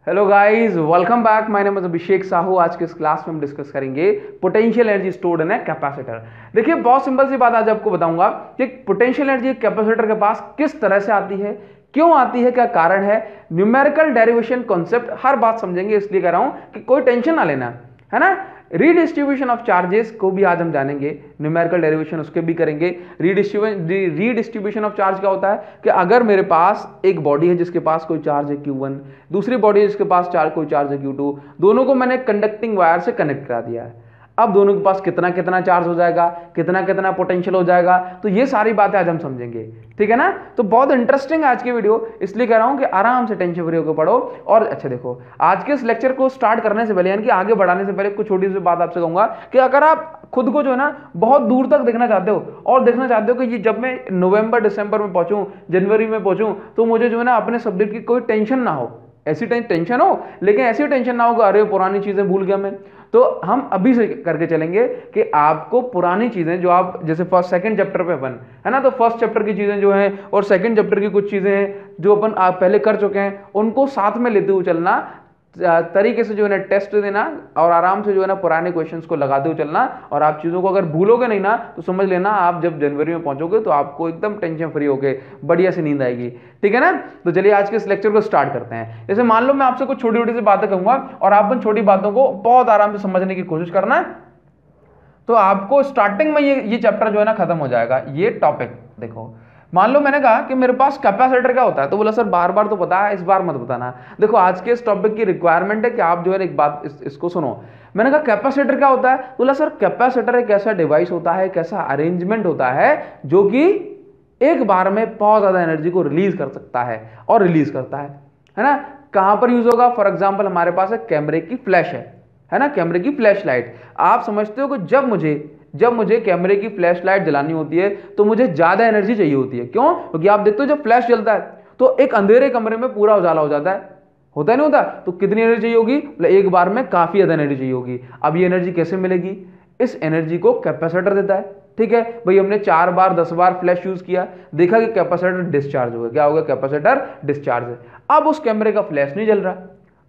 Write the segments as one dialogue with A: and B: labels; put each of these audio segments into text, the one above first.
A: Hello guys, welcome back. My name is Abhishek Sahu. आज के इस क्लास में हम डिस्कस करेंगे potential energy stored in a capacitor. देखिए, बहुत सिंपल सी बात आज आपको बताऊंगा कि पोटेंशियल एनर्जी कैपेसिटर के पास किस तरह से आती है, क्यों आती है, क्या कारण है। न्यूमेरिकल डेरिवेशन कॉन्सेप्ट हर बात समझेंगे, इसलिए कह रहा हूं कि कोई टेंशन ना लेना, है ना। रीडिस्ट्रीब्यूशन ऑफ चार्जेस को भी आज हम जानेंगे, न्यूमेरिकल डेरिवेशन उसके भी करेंगे। रीडिस्ट्रीब्यूशन ऑफ चार्ज क्या होता है कि अगर मेरे पास एक बॉडी है जिसके पास कोई चार्ज है Q1, दूसरी बॉडी है जिसके पास कोई चार्ज है Q2, दोनों को मैंने कंडक्टिंग वायर से कनेक्ट करा दिया है। अब दोनों के पास कितना कितना चार्ज हो जाएगा, कितना कितना पोटेंशियल हो जाएगा, तो ये सारी बातें आज हम समझेंगे, ठीक है ना। तो बहुत इंटरेस्टिंग है आज की वीडियो, इसलिए कह रहा हूं कि आराम से टेंशन फ्री होकर पढ़ो। और अच्छा देखो, आज के इस लेक्चर को स्टार्ट करने से पहले, यानी कि आगे बढ़ाने से पहले, कुछ छोटी सी बात आपसे कहूंगा कि अगर आप खुद को जो है ना बहुत दूर तक देखना चाहते हो और देखना चाहते हो कि ये जब मैं नवंबर दिसंबर में पहुंचूं, जनवरी में पहुंचूं, तो मुझे जो है ना अपने सब्जेक्ट की कोई टेंशन ना हो, ऐसी टेंशन हो, लेकिन ऐसी टेंशन ना हो कि अरे पुरानी चीजें भूल गया मैं। तो हम अभी से करके चलेंगे कि आपको पुरानी चीजें जो आप जैसे फर्स्ट सेकंड चैप्टर पे अपन है ना, तो फर्स्ट चैप्टर की चीजें जो हैं और सेकंड चैप्टर की कुछ चीजें हैं जो अपन आप पहले कर चुके हैं, उनको साथ में लेते हुए चलना, तरीके से जो है ना टेस्ट देना और आराम से जो है ना पुराने क्वेश्चंस को लगाते हुए चलना। और आप चीजों को अगर भूलोगे नहीं ना तो समझ लेना आप जब जनवरी में पहुंचोगे तो आपको एकदम टेंशन फ्री होके बढ़िया सी नींद आएगी, ठीक है ना। तो चलिए आज के इस लेक्चर को स्टार्ट करते हैं। जैसे मान लो मैं आपसे कुछ छोटी छोटी सी बातें कहूंगा और आप उन छोटी बातों को बहुत आराम से समझने की कोशिश करना है, तो आपको स्टार्टिंग में ये चैप्टर जो है ना खत्म हो जाएगा। ये टॉपिक देखो, मान लो मैंने कहा कि मेरे पास कैपेसिटर क्या होता है, तो बोला सर बार बार तो पता है, इस बार मत बताना। देखो, आज के इस टॉपिक की रिक्वायरमेंट है कि आप जो है एक बात इसको सुनो। मैंने कहा कैपेसिटर क्या होता है, तो बोला सर कैपेसिटर एक ऐसा डिवाइस होता है, एक ऐसा अरेंजमेंट होता है जो कि एक बार में बहुत ज्यादा एनर्जी को रिलीज कर सकता है और रिलीज करता है ना। कहां पर यूज होगा, फॉर एग्जाम्पल हमारे पास एक कैमरे की फ्लैश है ना, कैमरे की फ्लैश लाइट। आप समझते हो कि जब मुझे कैमरे की फ्लैश लाइट जलानी होती है तो मुझे ज्यादा एनर्जी चाहिए होती है। क्यों? क्योंकि आप देखते हो जब फ्लैश जलता है तो एक अंधेरे कमरे में पूरा उजाला हो जाता है, होता नहीं होता। तो कितनी एनर्जी चाहिए होगी, एक बार में काफी ज्यादा एनर्जी चाहिए होगी। अब ये एनर्जी कैसे मिलेगी, इस एनर्जी को कैपेसिटर देता है, ठीक है भाई। हमने 4 बार 10 बार फ्लैश यूज किया, देखा कि कैपेसिटर डिस्चार्ज हो गया। क्या हो गया, कैपेसिटर डिस्चार्ज है। अब उस कैमरे का फ्लैश नहीं जल रहा,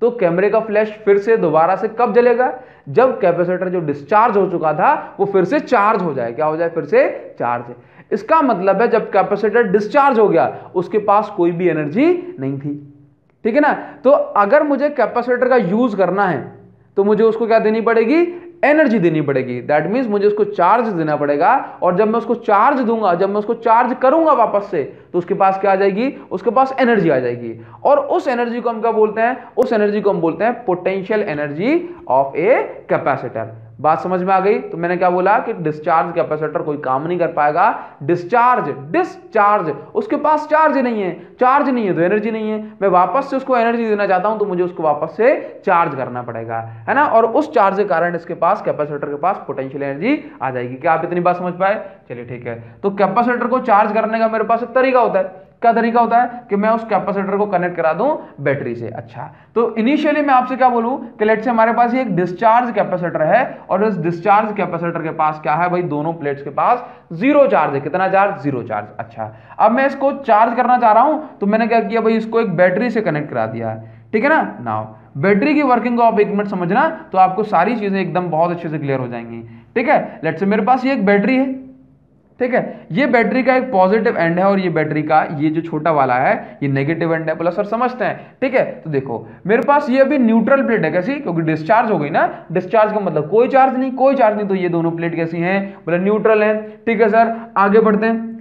A: तो कैमरे का फ्लैश फिर से दोबारा से कब जलेगा, जब कैपेसिटर जो डिस्चार्ज हो चुका था वो फिर से चार्ज हो जाए। क्या हो जाए, फिर से चार्ज। इसका मतलब है जब कैपेसिटर डिस्चार्ज हो गया उसके पास कोई भी एनर्जी नहीं थी, ठीक है ना। तो अगर मुझे कैपेसिटर का यूज करना है तो मुझे उसको क्या देनी पड़ेगी, एनर्जी देनी पड़ेगी। दैट मींस मुझे उसको चार्ज देना पड़ेगा, और जब मैं उसको चार्ज दूंगा, जब मैं उसको चार्ज करूंगा वापस से, तो उसके पास क्या आ जाएगी, उसके पास एनर्जी आ जाएगी। और उस एनर्जी को हम क्या बोलते हैं, उस एनर्जी को हम बोलते हैं potential energy of a capacitor. बात समझ में आ गई। तो मैंने क्या बोला कि डिस्चार्ज कैपेसिटर कोई काम नहीं कर पाएगा। डिस्चार्ज उसके पास चार्ज नहीं है, चार्ज नहीं है तो एनर्जी नहीं है। मैं वापस से उसको एनर्जी देना चाहता हूं तो मुझे उसको वापस से चार्ज करना पड़ेगा, है ना। और उस चार्ज के कारण इसके पास, कैपेसिटर के पास पोटेंशियल एनर्जी आ जाएगी। क्या आप इतनी बात समझ पाए? चलिए ठीक है। तो कैपेसिटर को चार्ज करने का मेरे पास एक तरीका होता है। क्या तरीका होता है कि मैं उस कैपेसिटर को कनेक्ट करा दूं बैटरी से। अच्छा, तो इनिशियली मैं आपसे क्या बोलूं कि लेट्स से हमारे पास ये एक डिस्चार्ज कैपेसिटर है और इस डिस्चार्ज कैपेसिटर के पास क्या है भाई, दोनों प्लेट्स के पास जीरो चार्ज है। कितना चार्ज, जीरो चार्ज। अच्छा, अब मैं इसको चार्ज करना चाह रहा हूं तो मैंने क्या किया भाई, इसको एक बैटरी से कनेक्ट करा दिया है, ठीक है ना। नाउ बैटरी की वर्किंग को आप एक मिनट समझना तो आपको सारी चीजें एकदम बहुत अच्छे से क्लियर हो जाएंगी, ठीक है। लेट्स से मेरे पास ये एक बैटरी है, ठीक है। ये बैटरी का एक पॉजिटिव एंड है और ये बैटरी का ये जो छोटा वाला है ये नेगेटिव एंड है। बोला सर समझते हैं, ठीक है। तो देखो मेरे पास ये अभी न्यूट्रल प्लेट है, कैसी, क्योंकि डिस्चार्ज हो गई ना। डिस्चार्ज का मतलब कोई चार्ज नहीं, तो ये दोनों प्लेट कैसी हैं, बोला न्यूट्रल है, ठीक है सर। आगे बढ़ते हैं।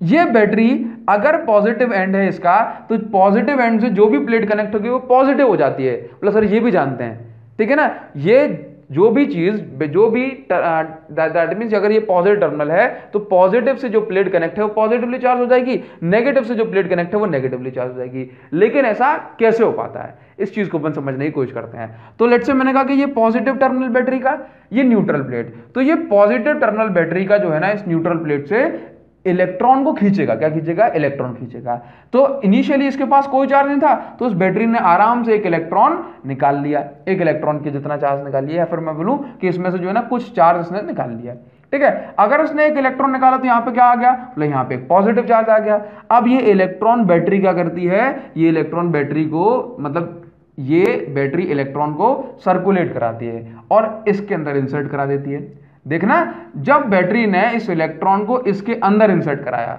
A: ये बैटरी अगर पॉजिटिव एंड है इसका, तो पॉजिटिव एंड से जो भी प्लेट कनेक्ट होगी वो पॉजिटिव हो जाती है। बोला सर ये भी जानते हैं, ठीक है ना। ये जो भी चीज, जो भी दैट मींस अगर ये पॉजिटिव टर्मिनल है तो पॉजिटिव से जो प्लेट कनेक्ट है वो पॉजिटिवली चार्ज हो जाएगी, नेगेटिव से जो प्लेट कनेक्ट है वो नेगेटिवली चार्ज हो जाएगी। लेकिन ऐसा कैसे हो पाता है, इस चीज को अपन समझने की कोशिश करते हैं। तो लेट्स से मैंने कहा कि ये पॉजिटिव टर्मिनल बैटरी का, ये न्यूट्रल प्लेट, तो ये पॉजिटिव टर्मिनल बैटरी का जो है ना इस न्यूट्रल प्लेट से इलेक्ट्रॉन को खींचेगा। क्या खींचेगा, इलेक्ट्रॉन खींचेगा। तो इनिशियली इसके पास कोई चार्ज नहीं था, तो उस बैटरी ने आराम से एक इलेक्ट्रॉन निकाल लिया, एक इलेक्ट्रॉन के जितना चार्ज निकाल लिया, या फिर मैं बोलूं कि इसमें से जो है ना कुछ चार्ज इसने निकाल लिया, ठीक है। अगर उसने एक इलेक्ट्रॉन निकाला तो यहाँ पे क्या आ गया, बोले यहाँ पे एक पॉजिटिव चार्ज आ गया। अब ये इलेक्ट्रॉन बैटरी क्या करती है, ये इलेक्ट्रॉन बैटरी को मतलब ये बैटरी इलेक्ट्रॉन को सर्कुलेट कराती है और इसके अंदर इंसर्ट करा देती है। देखना, जब बैटरी ने इस इलेक्ट्रॉन को इसके अंदर इंसर्ट कराया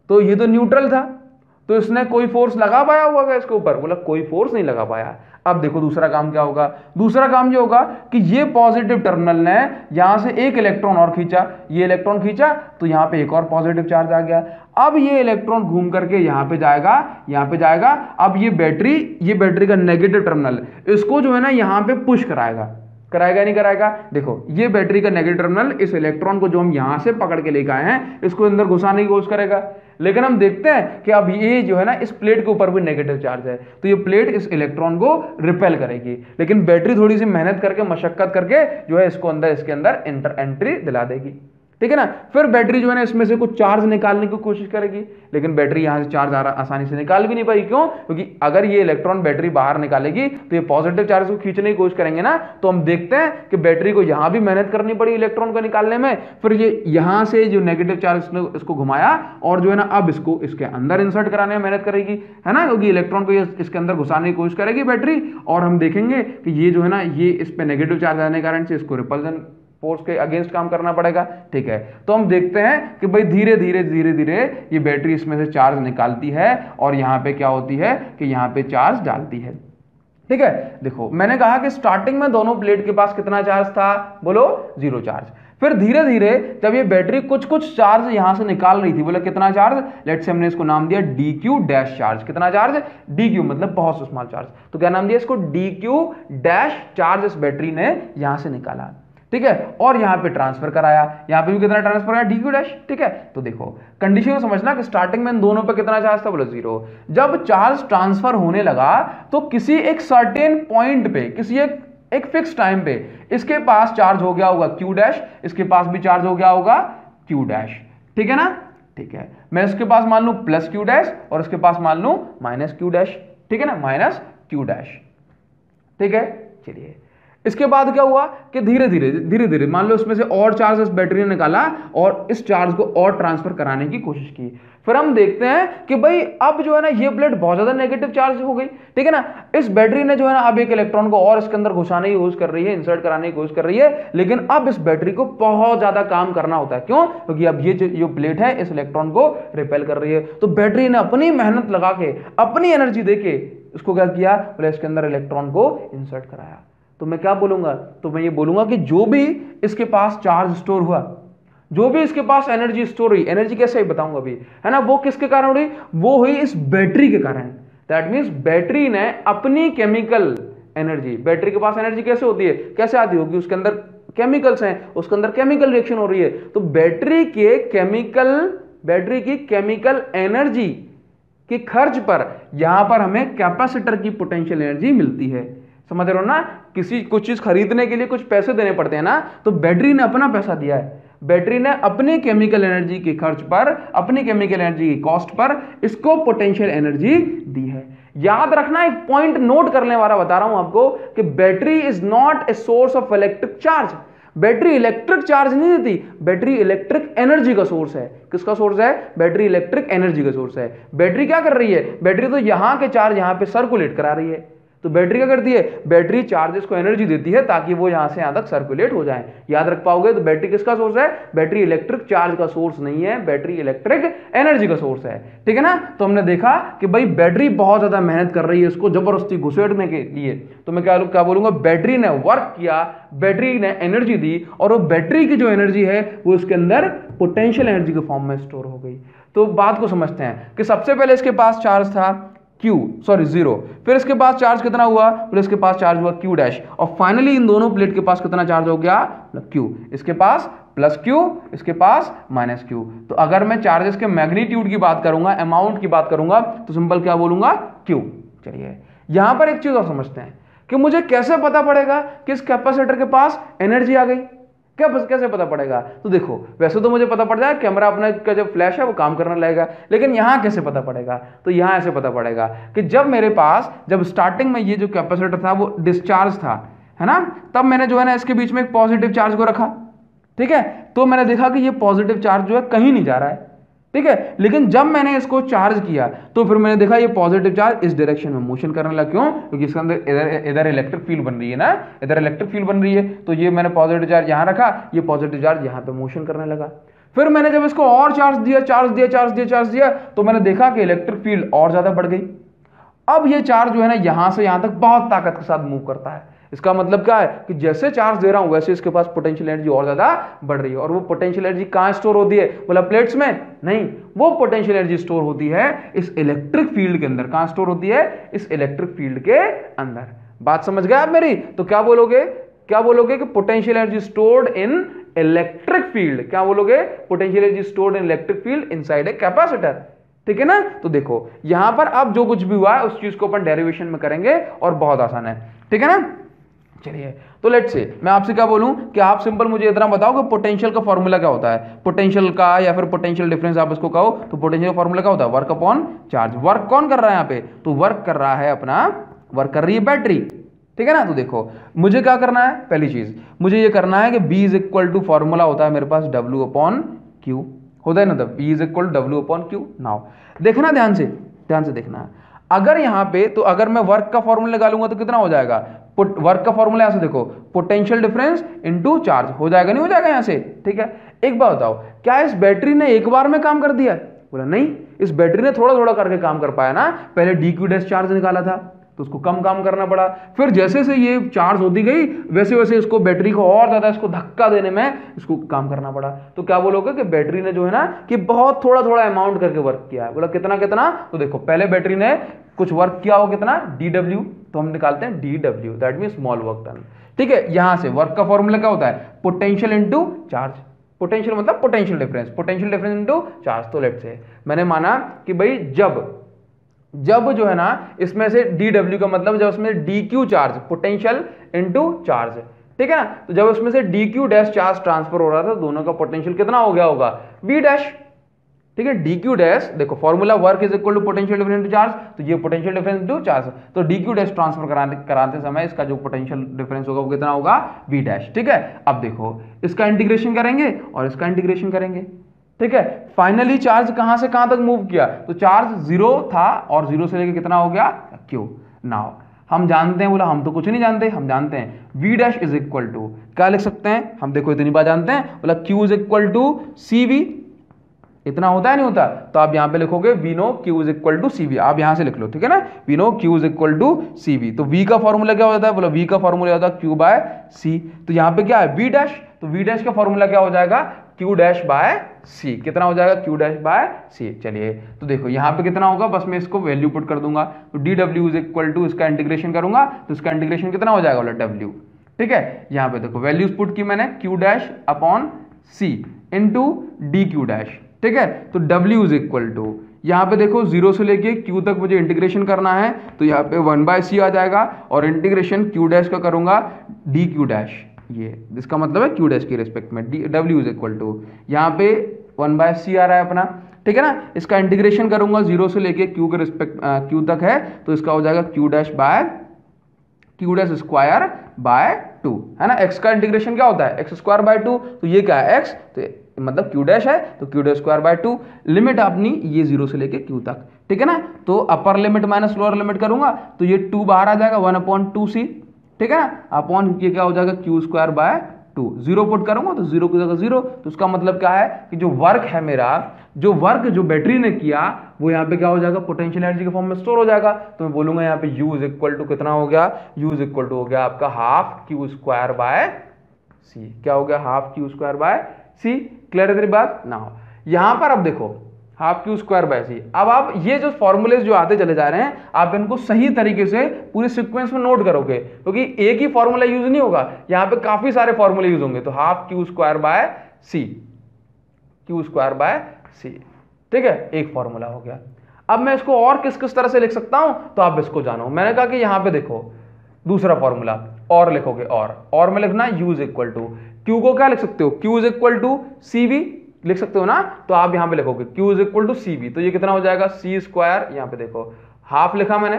A: तो ये तो न्यूट्रल था, तो इसने कोई फोर्स लगा पाया होगा इसके ऊपर? बोला कोई फोर्स नहीं लगा पाया। अब देखो दूसरा काम क्या होगा, दूसरा काम ये होगा कि ये पॉजिटिव टर्मिनल ने यहां से एक इलेक्ट्रॉन और खींचा, ये इलेक्ट्रॉन खींचा तो यहां पे एक और पॉजिटिव चार्ज आ गया। अब ये इलेक्ट्रॉन घूम करके यहां पे जाएगा, यहां पे जाएगा। अब ये बैटरी का नेगेटिव टर्मिनल इसको जो है ना यहां पे पुश कराएगा नहीं कराएगा? देखो ये बैटरी का नेगेटिव टर्मिनल इस इलेक्ट्रॉन को जो हम यहां से पकड़ के लेकर आए हैं इसको अंदर घुसाने की कोशिश करेगा, लेकिन हम देखते हैं कि अब ये जो है ना इस प्लेट के ऊपर भी नेगेटिव चार्ज है, तो ये प्लेट इस इलेक्ट्रॉन को रिपेल करेगी, लेकिन बैटरी थोड़ी सी मेहनत करके मशक्कत करके जो है इसके अंदर एंट्री दिला देगी। ठीक है ना। फिर बैटरी जो है ना इसमें से कुछ चार्ज निकालने की कोशिश करेगी, लेकिन बैटरी यहां से चार्ज आसानी से निकाल भी नहीं पाई। क्यों? क्योंकि अगर ये इलेक्ट्रॉन बैटरी बाहर निकालेगी तो ये पॉजिटिव चार्ज को खींचने की कोशिश करेंगे ना, तो हम देखते हैं कि बैटरी को यहां भी मेहनत करनी पड़ी इलेक्ट्रॉन को निकालने में। फिर ये यहां से जो नेगेटिव चार्ज इसको घुमाया और जो है ना अब इसको इसके अंदर इंसर्ट कराने में मेहनत करेगी, है ना, क्योंकि इलेक्ट्रॉन को इसके अंदर घुसाने की कोशिश करेगी बैटरी। और हम देखेंगे कि ये जो है ना ये इस पे नेगेटिव चार्ज आने के कारण से इसको रिपल्जन फोर्स के अगेंस्ट काम करना पड़ेगा। ठीक है, तो हम देखते हैं कि भाई धीरे धीरे ये बैटरी इसमें से चार्ज निकालती है और यहां पे क्या होती है कि यहां पे चार्ज डालती है। ठीक है, देखो मैंने कहा कि स्टार्टिंग में दोनों प्लेट के पास कितना चार्ज था? बोलो 0 चार्ज। फिर धीरे धीरे जब ये बैटरी कुछ चार्ज यहां से निकाल रही थी, बोले कितना चार्ज? लेट्स से हमने इसको नाम दिया DQ डैश चार्ज। कितना चार्ज? DQ मतलब बहुत स्मॉल चार्ज, तो क्या नाम दिया इसको? DQ डैश चार्ज इस बैटरी ने यहां से निकाला। ठीक है, और यहां पे ट्रांसफर कराया, यहां पे भी कितना ट्रांसफर कराया? DQ dash. ठीक है, तो देखो कंडीशन को समझना कि स्टार्टिंग में इन दोनों पे कितना चार्ज था? बोलो 0। जब चार्ज ट्रांसफर होने लगा तो किसी एक सर्टेन पॉइंट पे, किसी एक फिक्स टाइम पे इसके पास चार्ज हो गया होगा Q डैश, इसके पास भी चार्ज हो गया होगा Q डैश। ठीक है ना। ठीक है, मैं इसके पास मान लूं प्लस Q डैश और इसके पास मान लूं माइनस Q डैश। ठीक है ना, माइनस Q डैश। ठीक है, चलिए इसके बाद क्या हुआ कि धीरे धीरे मान लो इसमें से और चार्ज इस बैटरी ने निकाला और इस चार्ज को और ट्रांसफर कराने की कोशिश की। फिर हम देखते हैं कि भाई अब जो है ना ये प्लेट बहुत ज्यादा नेगेटिव चार्ज हो गई। ठीक है ना, इस बैटरी ने जो है ना अब एक इलेक्ट्रॉन को और इसके अंदर घुसाने की कोशिश कर रही है, इंसर्ट कराने की कोशिश कर रही है, लेकिन अब इस बैटरी को बहुत ज्यादा काम करना होता है। क्यों? क्योंकि अब ये जो प्लेट है इस इलेक्ट्रॉन को रिपेल कर रही है, तो बैटरी ने अपनी मेहनत लगा के, अपनी एनर्जी देके इसको क्या किया? बोले इसके अंदर इलेक्ट्रॉन को इंसर्ट कराया। तो मैं क्या बोलूंगा? तो मैं ये बोलूंगा कि जो भी इसके पास चार्ज स्टोर हुआ, जो भी इसके पास एनर्जी स्टोर हुई, एनर्जी कैसे बताऊंगा अभी, है ना, वो किसके कारण हुई? वो हुई इस बैटरी के कारण। दैट मींस बैटरी ने अपनी केमिकल एनर्जी, बैटरी के पास एनर्जी कैसे होती है, कैसे आती होगी? उसके अंदर केमिकल्स हैं, उसके अंदर केमिकल रिएक्शन हो रही है, तो बैटरी की केमिकल एनर्जी के खर्च पर यहां पर हमें कैपेसिटर की पोटेंशियल एनर्जी मिलती है। समझ रहे हो ना, कुछ चीज खरीदने के लिए कुछ पैसे देने पड़ते हैं ना, तो बैटरी ने अपना पैसा दिया है, बैटरी ने अपनी केमिकल एनर्जी के खर्च पर, अपनी केमिकल एनर्जी की कॉस्ट पर इसको पोटेंशियल एनर्जी दी है। याद रखना, एक पॉइंट नोट करने वाला बता रहा हूं आपको कि battery is not a source of electric charge. Battery electric charge नहीं देती, बैटरी इलेक्ट्रिक एनर्जी का सोर्स है। किसका सोर्स है? बैटरी इलेक्ट्रिक एनर्जी का सोर्स है। बैटरी क्या कर रही है? बैटरी तो यहां के चार्ज यहां पे सर्कुलेट करा रही है, तो बैटरी क्या करती है? बैटरी चार्जेस को एनर्जी देती है ताकि वो यहां से यहां तक सर्कुलेट हो जाए। याद रख पाओगे? तो बैटरी किसका सोर्स है? बैटरी इलेक्ट्रिक चार्ज का सोर्स नहीं है, बैटरी इलेक्ट्रिक एनर्जी का सोर्स है। ठीक है ना, तो हमने देखा कि भाई बैटरी बहुत ज्यादा मेहनत कर रही है इसको जबरदस्ती घुसेड़ने के लिए, तो मैं क्या बोलूंगा? बैटरी ने वर्क किया, बैटरी ने एनर्जी दी, और वो बैटरी की जो एनर्जी है वो इसके अंदर पोटेंशियल एनर्जी के फॉर्म में स्टोर हो गई। तो बात को समझते हैं कि सबसे पहले इसके पास चार्ज था 0, फिर इसके पास चार्ज कितना हुआ? फिर इसके पास चार्ज हुआ Q डैश, और फाइनली इन दोनों प्लेट के पास कितना चार्ज हो गया? Q। इसके पास प्लस Q, इसके पास माइनस Q। तो अगर मैं चार्जेस के मैग्नीट्यूड की बात करूंगा, अमाउंट की बात करूंगा, तो सिंपल क्या बोलूंगा? Q। चलिए यहां पर एक चीज और समझते हैं कि मुझे कैसे पता पड़ेगा कि इस कैपेसिटर के पास एनर्जी आ गई? कैसे पता पड़ेगा? तो देखो, वैसे तो मुझे पता पड़ जाए, कैमरा अपने का जो फ्लैश है वो काम करने लगेगा, लेकिन यहां कैसे पता पड़ेगा? तो यहां ऐसे पता पड़ेगा कि जब स्टार्टिंग में ये जो कैपेसिटर था वो डिस्चार्ज था, है ना, तब मैंने जो है ना इसके बीच में एक पॉजिटिव चार्ज को रखा। ठीक है, तो मैंने देखा कि ये पॉजिटिव चार्ज जो है कहीं नहीं जा रहा है, ठीक है। लेकिन जब मैंने इसको चार्ज किया तो फिर मैंने देखा ये पॉजिटिव चार्ज इस डायरेक्शन में मोशन करने लगा। क्यों? क्योंकि इसके अंदर इधर इलेक्ट्रिक फील्ड बन रही है ना, इधर इलेक्ट्रिक फील्ड बन रही है, तो ये मैंने पॉजिटिव चार्ज यहां रखा, ये पॉजिटिव चार्ज यहां पे मोशन करने लगा। फिर मैंने जब इसको और चार्ज दिया तो मैंने देखा कि इलेक्ट्रिक फील्ड और ज्यादा बढ़ गई। अब ये चार्ज जो है ना यहां से यहां तक बहुत ताकत के साथ मूव करता है। इसका मतलब क्या है कि जैसे चार्ज दे रहा हूं वैसे इसके पास पोटेंशियल एनर्जी और ज्यादा बढ़ रही है। और वो पोटेंशियल एनर्जी कहां स्टोर होती है? बोला प्लेट्स में नहीं, वो पोटेंशियल एनर्जी स्टोर होती है इस इलेक्ट्रिक फील्ड के अंदर। कहां स्टोर होती है? इस इलेक्ट्रिक फील्ड के अंदर। बात समझ गए आप मेरी? तो क्या बोलोगे कि पोटेंशियल एनर्जी स्टोर्ड इन इलेक्ट्रिक फील्ड। क्या बोलोगे? Potential energy stored in electric field inside a capacitor. ठीक है ना? तो देखो यहां पर अब जो कुछ भी हुआ है उस चीज को अपन डेरिवेशन में करेंगे और बहुत आसान है। ठीक है ना? चलिए तो लेट्स से मैं आपसे क्या बोलूं कि आप सिंपल मुझे इतना बताओ कि पोटेंशियल का फॉर्मूला क्या होता है। पोटेंशियल का या फिर पोटेंशियल डिफरेंस आप इसको कहो तो पोटेंशियल का फॉर्मूला क्या होता है? Work upon charge. वर्क कौन कर रहा है यहाँ पे? तो वर्क कर रहा है अपना, वर्क कर रही है बैटरी। ठीक है ना? तो देखो मुझे क्या करना है, पहली चीज मुझे ये करना है कि B is equal to formula होता है मेरे पास W अपॉन Q होता है ना, तब B is equal to W upon Q। Now देखना ध्यान से देखना है। अगर यहां पे तो अगर मैं वर्क का फॉर्मूला लगा लूंगा तो कितना हो जाएगा? वर्क का फॉर्मूला यहां से देखो, पोटेंशियल डिफरेंस इनटू चार्ज हो जाएगा, नहीं हो जाएगा यहां से? ठीक है। एक बात बताओ, क्या इस बैटरी ने एक बार में काम कर दिया? बोला नहीं, इस बैटरी ने थोड़ा थोड़ा करके काम कर पाया ना। पहले dq डैश चार्ज निकाला था तो उसको कम काम करना पड़ा, फिर जैसे से ये चार्ज होती गई वैसे वैसे इसको बैटरी को और ज्यादा इसको धक्का देने में इसको काम करना पड़ा। तो क्या बोलोगे कि बैटरी ने जो है ना कि बहुत थोड़ा थोड़ा अमाउंट करके वर्क किया है। बोला कितना कितना? तो देखो पहले बैटरी ने कुछ वर्क किया हो कितना? dw, तो हम निकालते हैं dw, that mean small work done. ठीक है। यहां से वर्क का फॉर्मूला क्या होता है? Potential into charge. पोटेंशियल मतलब पोटेंशियल डिफरेंस इनटू चार्ज। तो लेट्स से मैंने माना कि भाई जब जो है ना इसमें से dw का मतलब जब इसमें dq charge, potential into charge, ठीक है ना, तो जब इसमें से dq डैश चार्ज ट्रांसफर हो रहा था दोनों का पोटेंशियल कितना हो गया होगा? v dash. ठीक है। dq डैश देखो formula work is equal to potential difference into charge, तो ये पोटेंशियल डिफरेंस इनटू चार्ज, तो dq डैश ट्रांसफर कराते समय इसका जो पोटेंशियल डिफरेंस होगा वो कितना होगा? v dash. ठीक है। अब देखो इसका इंटीग्रेशन करेंगे और इसका इंटीग्रेशन करेंगे। ठीक है। फाइनली चार्ज कहां से कहां तक मूव किया? तो चार्ज 0 था और 0 से लेके कितना हो गया? Q। नाउ हम जानते हैं, बोला हम तो कुछ नहीं जानते, हम जानते हैं V dash is equal to क्या लिख सकते हैं हम? देखो इतनी बात जानते हैं, बोला Q is equal to CV। इतना होता है नहीं होता? तो आप यहां पे लिखोगे we know Q is equal to CV। आप यहां से लिख लो, ठीक है ना, we know Q is equal to CV। तो V का फॉर्मूला क्या होता है? बोला V का फॉर्मूला होता है Q बाय C। तो यहां पे क्या है? V डैश, तो V डैश का फॉर्मूला क्या हो जाएगा? Q dash by C। कितना हो जाएगा? Q dash by C। चलिए तो देखो यहाँ पे कितना होगा, बस मैं इसको वैल्यू पुट कर दूंगा, तो dw इज इक्वल टू इसका इंटीग्रेशन करूंगा तो इसका इंटीग्रेशन कितना हो जाएगा? बोला W। ठीक है। यहाँ पे देखो वैल्यूज पुट की मैंने, Q dash upon C into dq dash. ठीक है। तो W इज इक्वल टू यहाँ पे देखो 0 से लेके Q तक मुझे इंटीग्रेशन करना है तो यहाँ पे 1/c आ जाएगा और इंटीग्रेशन Q डैश का करूंगा dq डैश, ये इसका मतलब है Q डैश की रिस्पेक्ट में W इज इक्वल टू यहाँ पे 1/c आ रहा है अपना। ठीक है ना। इसका इंटीग्रेशन करूंगा 0 से लेके Q के रिस्पेक्ट Q तक है तो इसका हो जाएगा Q dash by Q dash square by 2, है ना। x का इंटीग्रेशन क्या होता है? x स्क्वायर बाय 2, तो ये क्या है? x, तो मतलब Q डैश है तो Q dash square by 2। Limit अपनी ये 0 से लेके Q तक, ठीक है ना। तो upper limit minus lower limit करूंगा तो ये 2 बाहर आ जाएगा 1/2c, ठीक है ना, अपॉन ये क्या हो जाएगा? Q square bye 2। 0 पुट करूंगा तो 0 की जगह 0, तो उसका मतलब क्या है कि जो वर्क है मेरा, जो वर्क जो बैटरी ने किया वो यहाँ पे क्या हो जाएगा? पोटेंशियल एनर्जी के फॉर्म में स्टोर हो जाएगा। तो मैं बोलूंगा यहाँ पे U इज इक्वल टू कितना हो गया? U इज इक्वल टू हो गया आपका half Q square by C। क्या हो गया? Half Q square by C। Clear है तेरी बात? ना यहाँ पर अब देखो half Q square by C। अब आप ये जो फॉर्मूलेज जो आते चले जा रहे हैं आप इनको सही तरीके से पूरे सीक्वेंस में नोट करोगे क्योंकि एक ही फॉर्मूला यूज नहीं होगा, यहाँ पे काफी सारे फॉर्मूले यूज होंगे। तो half Q square by C, Q square by C, ठीक है, एक फॉर्मूला हो गया। अब मैं इसको और किस किस तरह से लिख सकता हूं तो आप इसको जानो। मैंने कहा कि यहां पे देखो दूसरा फॉर्मूला और लिखोगे, और में लिखना U is equal to Q को क्या लिख सकते हो? Q is equal to CV लिख सकते हो ना। तो आप यहां पे लिखोगे Q is equal to CV, तो ये कितना हो जाएगा? C स्क्वायर, यहां पे देखो हाफ लिखा मैंने,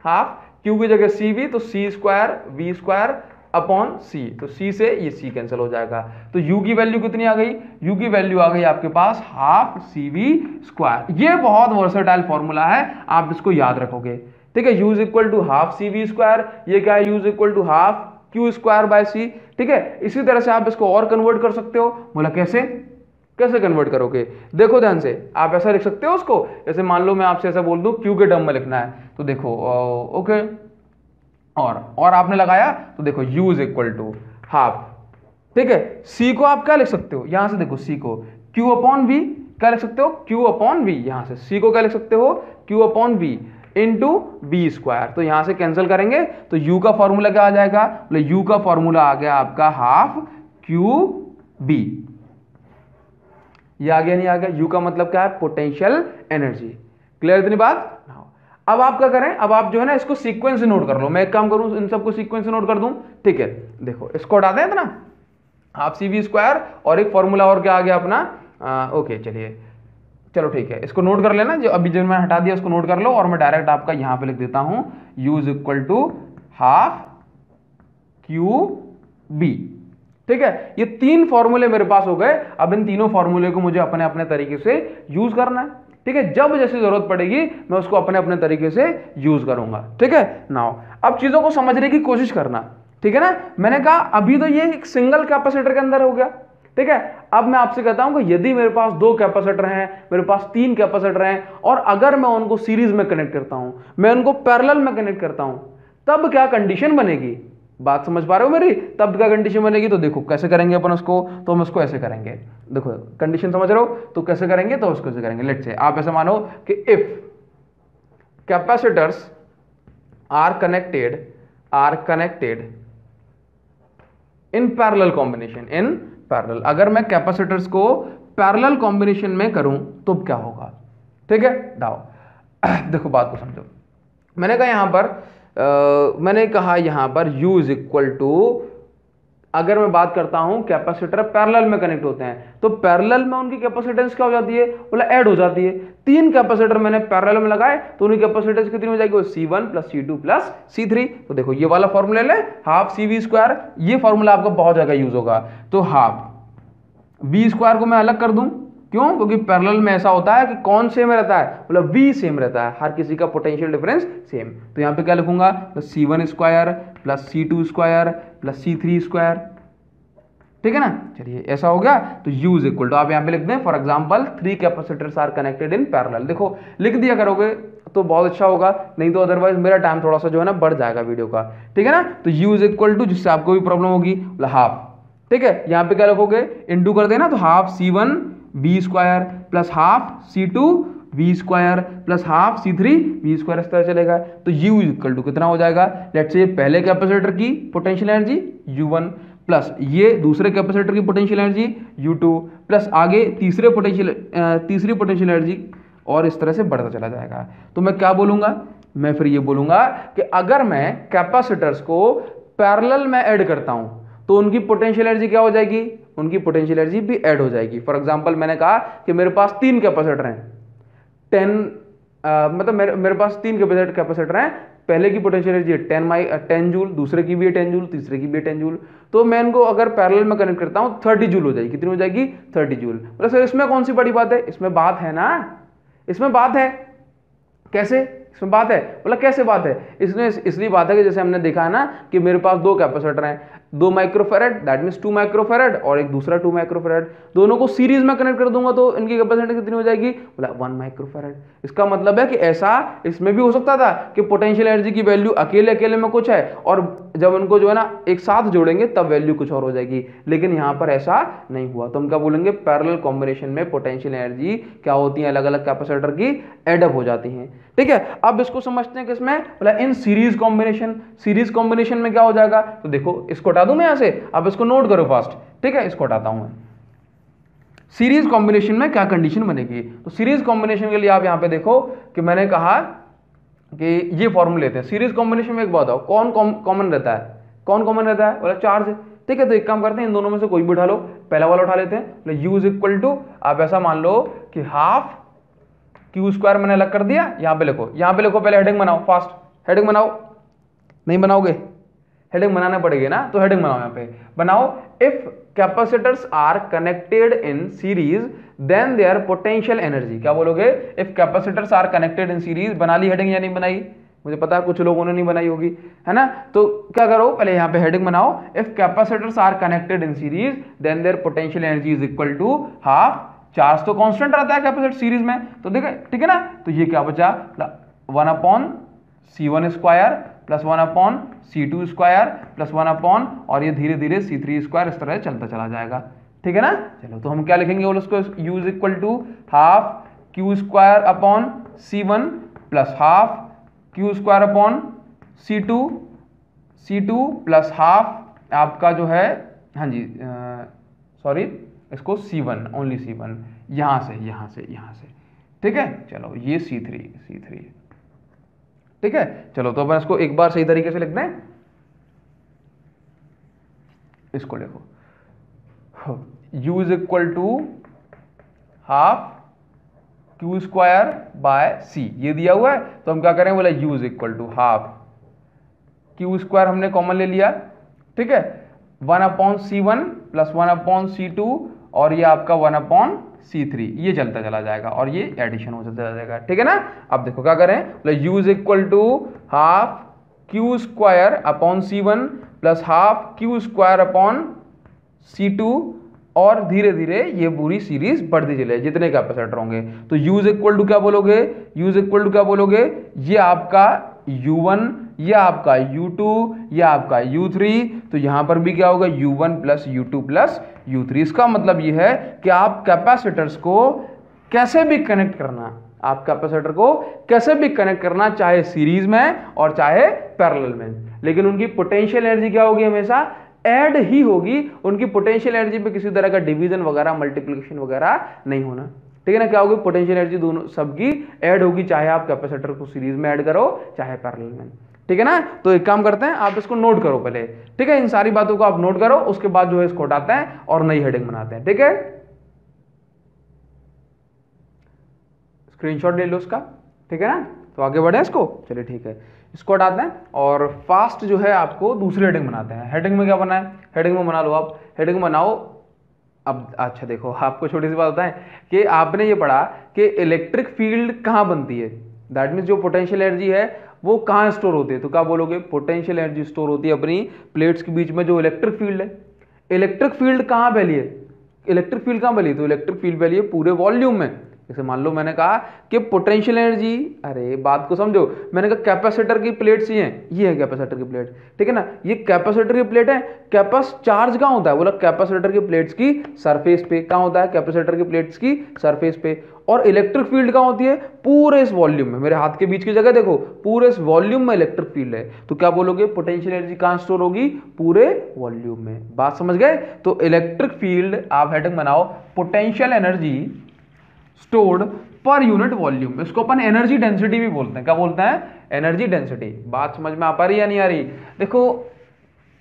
A: हाफ Q की जगह CV, तो C square V square upon C, तो सी से ये सी कैंसिल हो जाएगा। तो यू की वैल्यू कितनी आ गई? यू की वैल्यू आ गई आपके पास हाफ सी वी स्क्वायर। ये बहुत वर्सेटाइल फॉर्मूला है, आप इसको याद रखोगे, ठीक है। U is equal to half C V square, ये क्या है? U is equal to half Q square by C, ठीक है। इसी तरह से आप इसको और कन्वर्ट कर सकते हो। बोला कैसे? कैसे कन्वर्ट करोगे? देखो ध्यान से, आप ऐसा लिख सकते हो उसको, जैसे मान लो मैं आपसे ऐसा बोल दूं क्यू के टर्म में लिखना है, तो देखो ओके, और आपने लगाया तो देखो u is equal to half, ठीक है। c को आप क्या लिख सकते हो? यहां से देखो c को q अपॉन v क्या लिख सकते हो? q upon v। यहां से c को क्या लिख सकते हो? q upon v into B square. तो यहां से कैंसिल करेंगे तो u का फॉर्मूला क्या आ जाएगा? बोले u का फॉर्मूला आ गया आपका हाफ क्यू बी। ये आ गया नहीं आ गया? u का मतलब क्या है? Potential energy. क्लियर इतनी बात? अब आप क्या करें? अब आप जो है ना इसको सीक्वेंस से नोट कर लो। मैं एक काम करूं, इन सबको सीक्वेंस से नोट कर दूं, ठीक है। देखो इसको हटा दें इतना, हाफ सी वी स्क्वायर और एक फॉर्मूला और क्या आ गया अपना, ओके चलिए, चलो ठीक है, इसको नोट कर लेना। जो अभी जो मैं हटा दिया उसको नोट कर लो, और मैं डायरेक्ट आपका यहां पे लिख देता हूं u is equal to half Q B, ठीक है। ये तीन फॉर्मूले मेरे पास हो गए। अब इन तीनों फॉर्मूले को मुझे अपने अपने तरीके से यूज करना है, ठीक है। जब जैसी जरूरत पड़ेगी मैं उसको अपने अपने तरीके से यूज करूंगा, ठीक है। नाउ अब चीजों को समझने की कोशिश करना, ठीक है ना। मैंने कहा अभी तो ये एक सिंगल कैपेसिटर के अंदर हो गया, ठीक है। अब मैं आपसे कहता हूं कि यदि मेरे पास 2 कैपेसिटर हैं, मेरे पास 3 कैपेसिटर हैं, और अगर मैं उनको सीरीज में कनेक्ट करता हूं, मैं उनको पैरेलल में कनेक्ट करता हूं, तब क्या कंडीशन बनेगी? बात समझ पा रहे हो मेरी? तब क्या कंडीशन बनेगी? तो देखो कैसे करेंगे अपन उसको, तो हम उसको ऐसे करेंगे। देखो कंडीशन समझ रहे हो? तो कैसे करेंगे? तो उसको ऐसे करेंगे। लेट्स से आप ऐसे मानो कि if capacitors are connected in parallel combination, in parallel, अगर मैं कैपेसिटर्स को पैरेलल कॉम्बिनेशन में करूं तो क्या होगा, ठीक है। दाओ देखो बात को समझो। मैंने कहा यहां पर u इज इक्वल टू, अगर मैं बात करता हूं कैपेसिटर पैरेलल में कनेक्ट होते हैं, तो पैरेलल में उनकी कैपेसिटेंस क्या हो जाती है? बोला ऐड हो जाती है। 3 कैपेसिटर मैंने पैरेलल में लगाए तो उनकी कैपेसिटेंस कितनी हो जाएगी? C1 plus C2 plus C3। तो देखो ये वाला फॉर्मूला ले, हाफ सी वी स्क्वायर, ये फॉर्मूला आपका बहुत जगह यूज होगा। तो हाफ वी स्क्वायर को मैं अलग कर दूं, क्यों? क्योंकि पैरेलल में ऐसा होता है कि कौन सेम रहता है? मतलब v सेम रहता है, हर किसी का पोटेंशियल डिफरेंस सेम। तो यहां पे क्या लिखूंगा? तो C1 square plus C2 square plus C3 square, ठीक है ना। चलिए ऐसा हो गया। तो u इज इक्वल टू, आप यहां पे लिख दें for example 3 capacitors are connected in parallel. देखो लिख दिया करोगे तो बहुत अच्छा होगा, नहीं तो अदरवाइज मेरा टाइम थोड़ा सा जो है ना बढ़ जाएगा वीडियो का, ठीक है ना। तो u इज इक्वल टू, जिससे आपको भी प्रॉब्लम होगी, हाफ, ठीक है। यहां पे क्या लिखोगे? इंटू कर देना, तो half C1 B square plus half C2 V square plus half C3 V square, इस तरह चलेगा। तो U इक्वल टू कितना हो जाएगा? लेट्स से पहले कैपेसिटर की पोटेंशियल एनर्जी U1 प्लस ये दूसरे कैपेसिटर की पोटेंशियल एनर्जी U2 प्लस आगे तीसरी पोटेंशियल एनर्जी, और इस तरह से बढ़ता चला जाएगा। तो मैं क्या बोलूंगा? मैं फिर ये बोलूंगा कि अगर मैं कैपेसिटर्स को पैरेलल में ऐड करता हूं तो उनकी पोटेंशियल एनर्जी क्या हो जाएगी? उनकी पोटेंशियल एनर्जी भी ऐड हो जाएगी। फॉर एग्जांपल मैंने कहा कि मेरे पास 3 कैपेसिटर हैं, 10 मतलब मेरे पास 3 कैपेसिटर हैं, पहले की पोटेंशियल एनर्जी है 10 जूल, दूसरे की भी है 10 जूल, तीसरे की भी है 10 जूल। तो मैं इनको अगर पैरेलल में कनेक्ट करता हूं 30 जूल हो जाएगी। कितनी हो जाएगी? 30 जूल। मतलब सर इसमें कौन सी बड़ी बात है? इसमें बात है ना, इसमें बात है। कैसे इसमें बात है? बोला कैसे बात है? इसमें इसलिए बात है कि जैसे हमने देखा है ना कि मेरे पास 2 कैपेसिटर हैं, 2 माइक्रोफेरेड, दैट मींस 2 माइक्रोफेरेड, और एक दूसरा 2 माइक्रोफेरेड, दोनों को सीरीज में कनेक्ट कर दूंगा तो इनकी कैपेसिटी कितनी हो जाएगी? बोला 1 माइक्रोफेरेड। इसका मतलब है कि ऐसा इसमें भी हो सकता था कि पोटेंशियल एनर्जी की वैल्यू अकेले अकेले में कुछ है, और जब उनको जो है ना एक साथ जोड़ेंगे तब वैल्यू कुछ और हो जाएगी, लेकिन यहां पर ऐसा नहीं हुआ। तो हम क्या बोलेंगे? पैरेलल कॉम्बिनेशन में पोटेंशियल एनर्जी क्या होती है? अलग अलग कैपेसिटर की एडअप हो जाती हैं, ठीक है। अब इसको समझते हैं किसमें? बोला in series combination. Series combination में क्या हो जाएगा? तो देखो इसको हटा दूं मैं यहां से, अब इसको नोट करो फास्ट, ठीक है। इसको हटाता हूं मैं। सीरीज कॉम्बिनेशन में क्या कंडीशन बनेगी? तो सीरीज कॉम्बिनेशन के लिए आप यहां पे देखो कि मैंने कहा कि ये फॉर्मूले लेते हैं। सीरीज कॉम्बिनेशन में एक बात हो, कौन कॉमन रहता है? कौन कॉमन रहता है? बोला चार्ज, ठीक है। तो एक काम करते हैं, इन दोनों में से कोई भी उठा लो। पहला वाला उठा लेते हैं। u इज इक्वल टू, आप ऐसा मान लो कि हाफ क्यू स्क्वायर मैंने अलग कर दिया। यहां पे लिखो, यहां पे लिखो, पहले हेडिंग बनाओ, फास्ट हेडिंग बनाओ। नहीं बनाओगे? हेडिंग बनाना पड़ेगी ना, तो हेडिंग बनाओ, यहाँ पे बनाओ, if capacitors are connected in series then their potential energy. क्या बोलोगे? If capacitors are connected in series. बना ली हेडिंग या नहीं बनाई? मुझे पता है कुछ लोगों ने नहीं बनाई होगी, है ना। तो क्या करो, पहले यहाँ पे हेडिंग बनाओ, if capacitors are connected in series then their potential energy is equal to half, charge तो कांस्टेंट रहता है कैपेसिटर सीरीज में, तो ठीक है ना। तो ये क्या बचा, 1/C1 square plus 1/C2 square plus 1 और ये धीरे धीरे C3 स्क्वायर इस तरह चलता चला जाएगा, ठीक है ना। चलो तो हम क्या लिखेंगे बोलो उसको, U is equal to half Q square upon C1 plus half Q square upon C2 plus half आपका जो है, हाँ जी सॉरी, इसको C1 ओनली C1 यहाँ से, ठीक है। चलो ये C3 ठीक है। चलो तो अपन इसको एक बार सही तरीके से लिखते हैं, इसको लिखो, U is equal to half Q square by C, ये दिया हुआ है, तो हम क्या करें, बोला U is equal to half Q square हमने कॉमन ले लिया, ठीक है, 1/C1 प्लस 1/C2 और ये आपका 1/C3, ये चलता चला जाएगा और ये एडिशन हो चला जाएगा, ठीक है ना। अब देखो क्या करें, U is equal to half Q square upon C1 plus half Q square upon C2 और धीरे धीरे ये पूरी सीरीज बढ़ती चले जितने कैपेसिटर होंगे। तो U इज इक्वल टू क्या बोलोगे, U इज इक्वल टू क्या बोलोगे, ये आपका U1, ये आपका U2, ये आपका U3, तो यहां पर भी क्या होगा, U1 plus U2 plus U3। इसका मतलब ये है कि आप कैपेसिटर्स को कैसे भी कनेक्ट करना, आप कैपेसिटर को कैसे भी कनेक्ट करना, चाहे सीरीज में और चाहे पैरेलल में, लेकिन उनकी पोटेंशियल एनर्जी क्या होगी, हमेशा ऐड ही होगी। उनकी पोटेंशियल एनर्जी पे किसी तरह का डिवीजन वगैरह मल्टीप्लिकेशन वगैरह नहीं होना, ठीक है ना। क्या होगी, पोटेंशियल एनर्जी दोनों सबकी ऐड होगी, चाहे आप कैपेसिटर को सीरीज में ऐड करो चाहे पैरेलल में, ठीक है ना। तो एक काम करते हैं, आप इसको नोट करो पहले, ठीक है, इन सारी बातों को आप नोट करो, उसके बाद जो है इसको हटाते हैं और नई हेडिंग बनाते हैं, ठीक है। स्क्रीनशॉट ले लो उसका, ठीक है ना। तो आगे बढ़े इसको, चलिए ठीक है, इसको हटाते हैं और फास्ट जो है आपको दूसरी हेडिंग बनाते हैं। हेडिंग में क्या बना है, हेडिंग में बना लो आप, हेडिंग बनाओ। अब अच्छा देखो, आपको छोटी सी बात बताएं कि आपने ये पढ़ा कि इलेक्ट्रिक फील्ड कहाँ बनती है, दैट मीन्स जो पोटेंशियल एनर्जी है वो कहाँ स्टोर होती है। तो क्या बोलोगे, पोटेंशियल एनर्जी स्टोर होती है अपनी प्लेट्स के बीच में, जो इलेक्ट्रिक फील्ड है। इलेक्ट्रिक फील्ड कहाँ फैली है, इलेक्ट्रिक फील्ड कहाँ फैली, तो इलेक्ट्रिक फील्ड फैली है पूरे वॉल्यूम में। जैसे मान लो मैंने कहा कि पोटेंशियल एनर्जी, अरे बात को समझो, मैंने कहा कैपेसिटर की प्लेट्स ही हैं, ये है कैपेसिटर की प्लेट, ठीक है ना, ये कैपेसिटर की प्लेट है। कैपेस चार्ज कहाँ होता है, बोला कैपेसिटर की प्लेट्स की सरफेस पे, कहाँ होता है, कैपेसिटर की प्लेट्स की सरफेस पे। और इलेक्ट्रिक फील्ड कहाँ होती है, पूरे इस वॉल्यूम में, मेरे हाथ के बीच की जगह देखो, पूरे इस वॉल्यूम में इलेक्ट्रिक फील्ड है। तो क्या बोलोगे, पोटेंशियल एनर्जी कहाँ स्टोर होगी, पूरे वॉल्यूम में। बात समझ गए। तो इलेक्ट्रिक फील्ड, आप हेडिंग बनाओ, potential energy stored per unit volume, इसको अपन एनर्जी डेंसिटी भी बोलते हैं। क्या बोलते हैं, एनर्जी डेंसिटी। बात समझ में आ पा रही या नहीं आ रही। देखो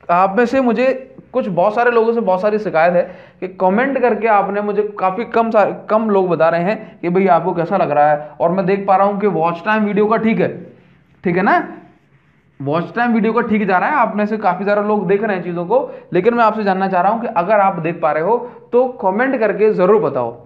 A: आप में से मुझे कुछ बहुत सारे लोगों से बहुत सारी शिकायत है कि कमेंट करके आपने मुझे काफी कम लोग बता रहे हैं कि भाई आपको कैसा लग रहा है, और मैं देख पा रहा हूं कि वॉच टाइम वीडियो का ठीक है ना, वॉच टाइम वीडियो का ठीक जा रहा है, आप में से काफी सारे लोग देख रहे हैं चीजों को। लेकिन मैं आपसे जानना चाह रहा हूं कि अगर आप देख पा रहे हो तो कमेंट करके जरूर बताओ,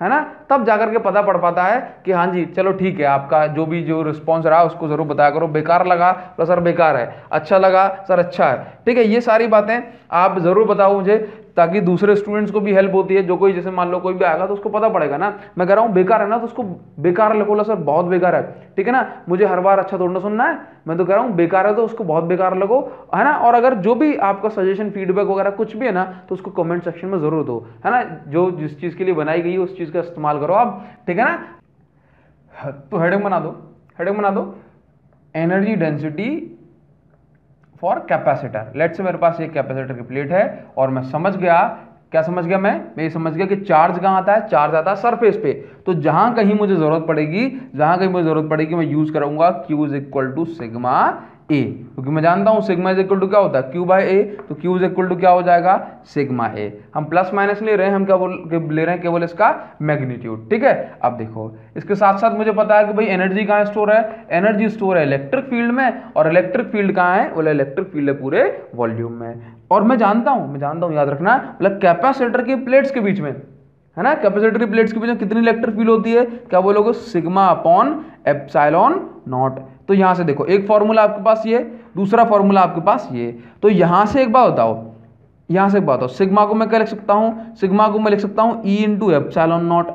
A: है ना, तब जाकर के पता पड़ पाता है कि हाँ जी चलो ठीक है, आपका जो भी जो रिस्पॉन्स रहा उसको जरूर बताया करो। बेकार लगा तो सर बेकार है, अच्छा लगा सर अच्छा है, ठीक है, ये सारी बातें आप जरूर बताओ मुझे, ताकि दूसरे स्टूडेंट्स को भी हेल्प होती है। जो कोई जैसे मान लो कोई भी आएगा तो उसको पता पड़ेगा ना। मैं कह रहा हूँ बेकार है ना, तो उसको बेकार लगोला सर बहुत बेकार है, ठीक है ना, मुझे हर बार अच्छा थोड़ा सुनना है। मैं तो कह रहा हूँ बेकार है तो उसको बहुत बेकार लगो, है ना। और अगर जो भी आपका सजेशन फीडबैक वगैरह कुछ भी है ना, तो उसको कमेंट सेक्शन में जरूर दो, है ना। जो जिस चीज के लिए बनाई गई है उस चीज का इस्तेमाल करो आप, ठीक है ना। तो हेडिंग बना दो, energy density for capacitor. Let's say मेरे पास एक कैपेसिटर की प्लेट है और मैं समझ गया, क्या समझ गया, मैं ये समझ गया कि चार्ज कहाँ आता है, चार्ज आता है सरफेस पे। तो जहां कहीं मुझे जरूरत पड़ेगी मैं यूज करूंगा Q is equal to sigma A, क्योंकि मैं जानता हूं सिग्मा इज इक्वल टू क्या होता है क्यू बाय ए, तो क्यू इज इक्वल टू क्या हो जाएगा सिग्मा ए। हम प्लस माइनस ले रहे हैं, हम क्या ले रहे हैं केवल इसका मैग्नीट्यूड। ठीक है, अब देखो इसके साथ साथ मुझे पता है कि भाई एनर्जी कहाँ स्टोर है, एनर्जी स्टोर है इलेक्ट्रिक फील्ड में, और इलेक्ट्रिक फील्ड कहाँ है, बोले इलेक्ट्रिक फील्ड है पूरे वॉल्यूम में। और मैं जानता हूं याद रखना, मतलब कैपेसिटर के प्लेट्स के बीच में है ना, कैपेसिटर की प्लेट्स के बीच में कितनी इलेक्ट्रिक फील्ड होती है, क्या बोलोगे सिग्मा अपॉन एप्सिलॉन नॉट। तो यहां से देखो एक फॉर्मूला आपके पास ये, दूसरा फॉर्मूला आपके पास ये, तो यहां से एक बात बताओ, यहां से एक बात बताओ, सिग्मा को मैं क्या लिख सकता हूं, सिग्मा को मैं लिख सकता हूं ई इंटू एप्सिलॉन नॉट,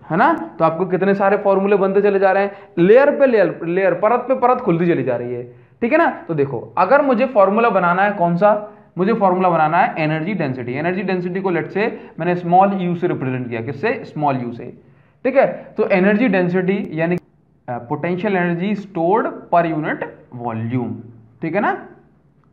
A: है ना। तो आपको कितने सारे फॉर्मूले बनते चले जा रहे हैं, लेयर पे लेयर परत पे परत खुलती चली जा रही है। ठीक है ना, तो देखो अगर मुझे फॉर्मूला बनाना है कौन सा, मुझे फॉर्मूला बनाना है एनर्जी डेंसिटी। एनर्जी डेंसिटी को लेट से मैंने स्मॉल यू से रिप्रेजेंट किया, किससे, स्मॉल यू से। ठीक है, तो एनर्जी डेंसिटी यानी potential energy stored per unit volume. ठीक है ना,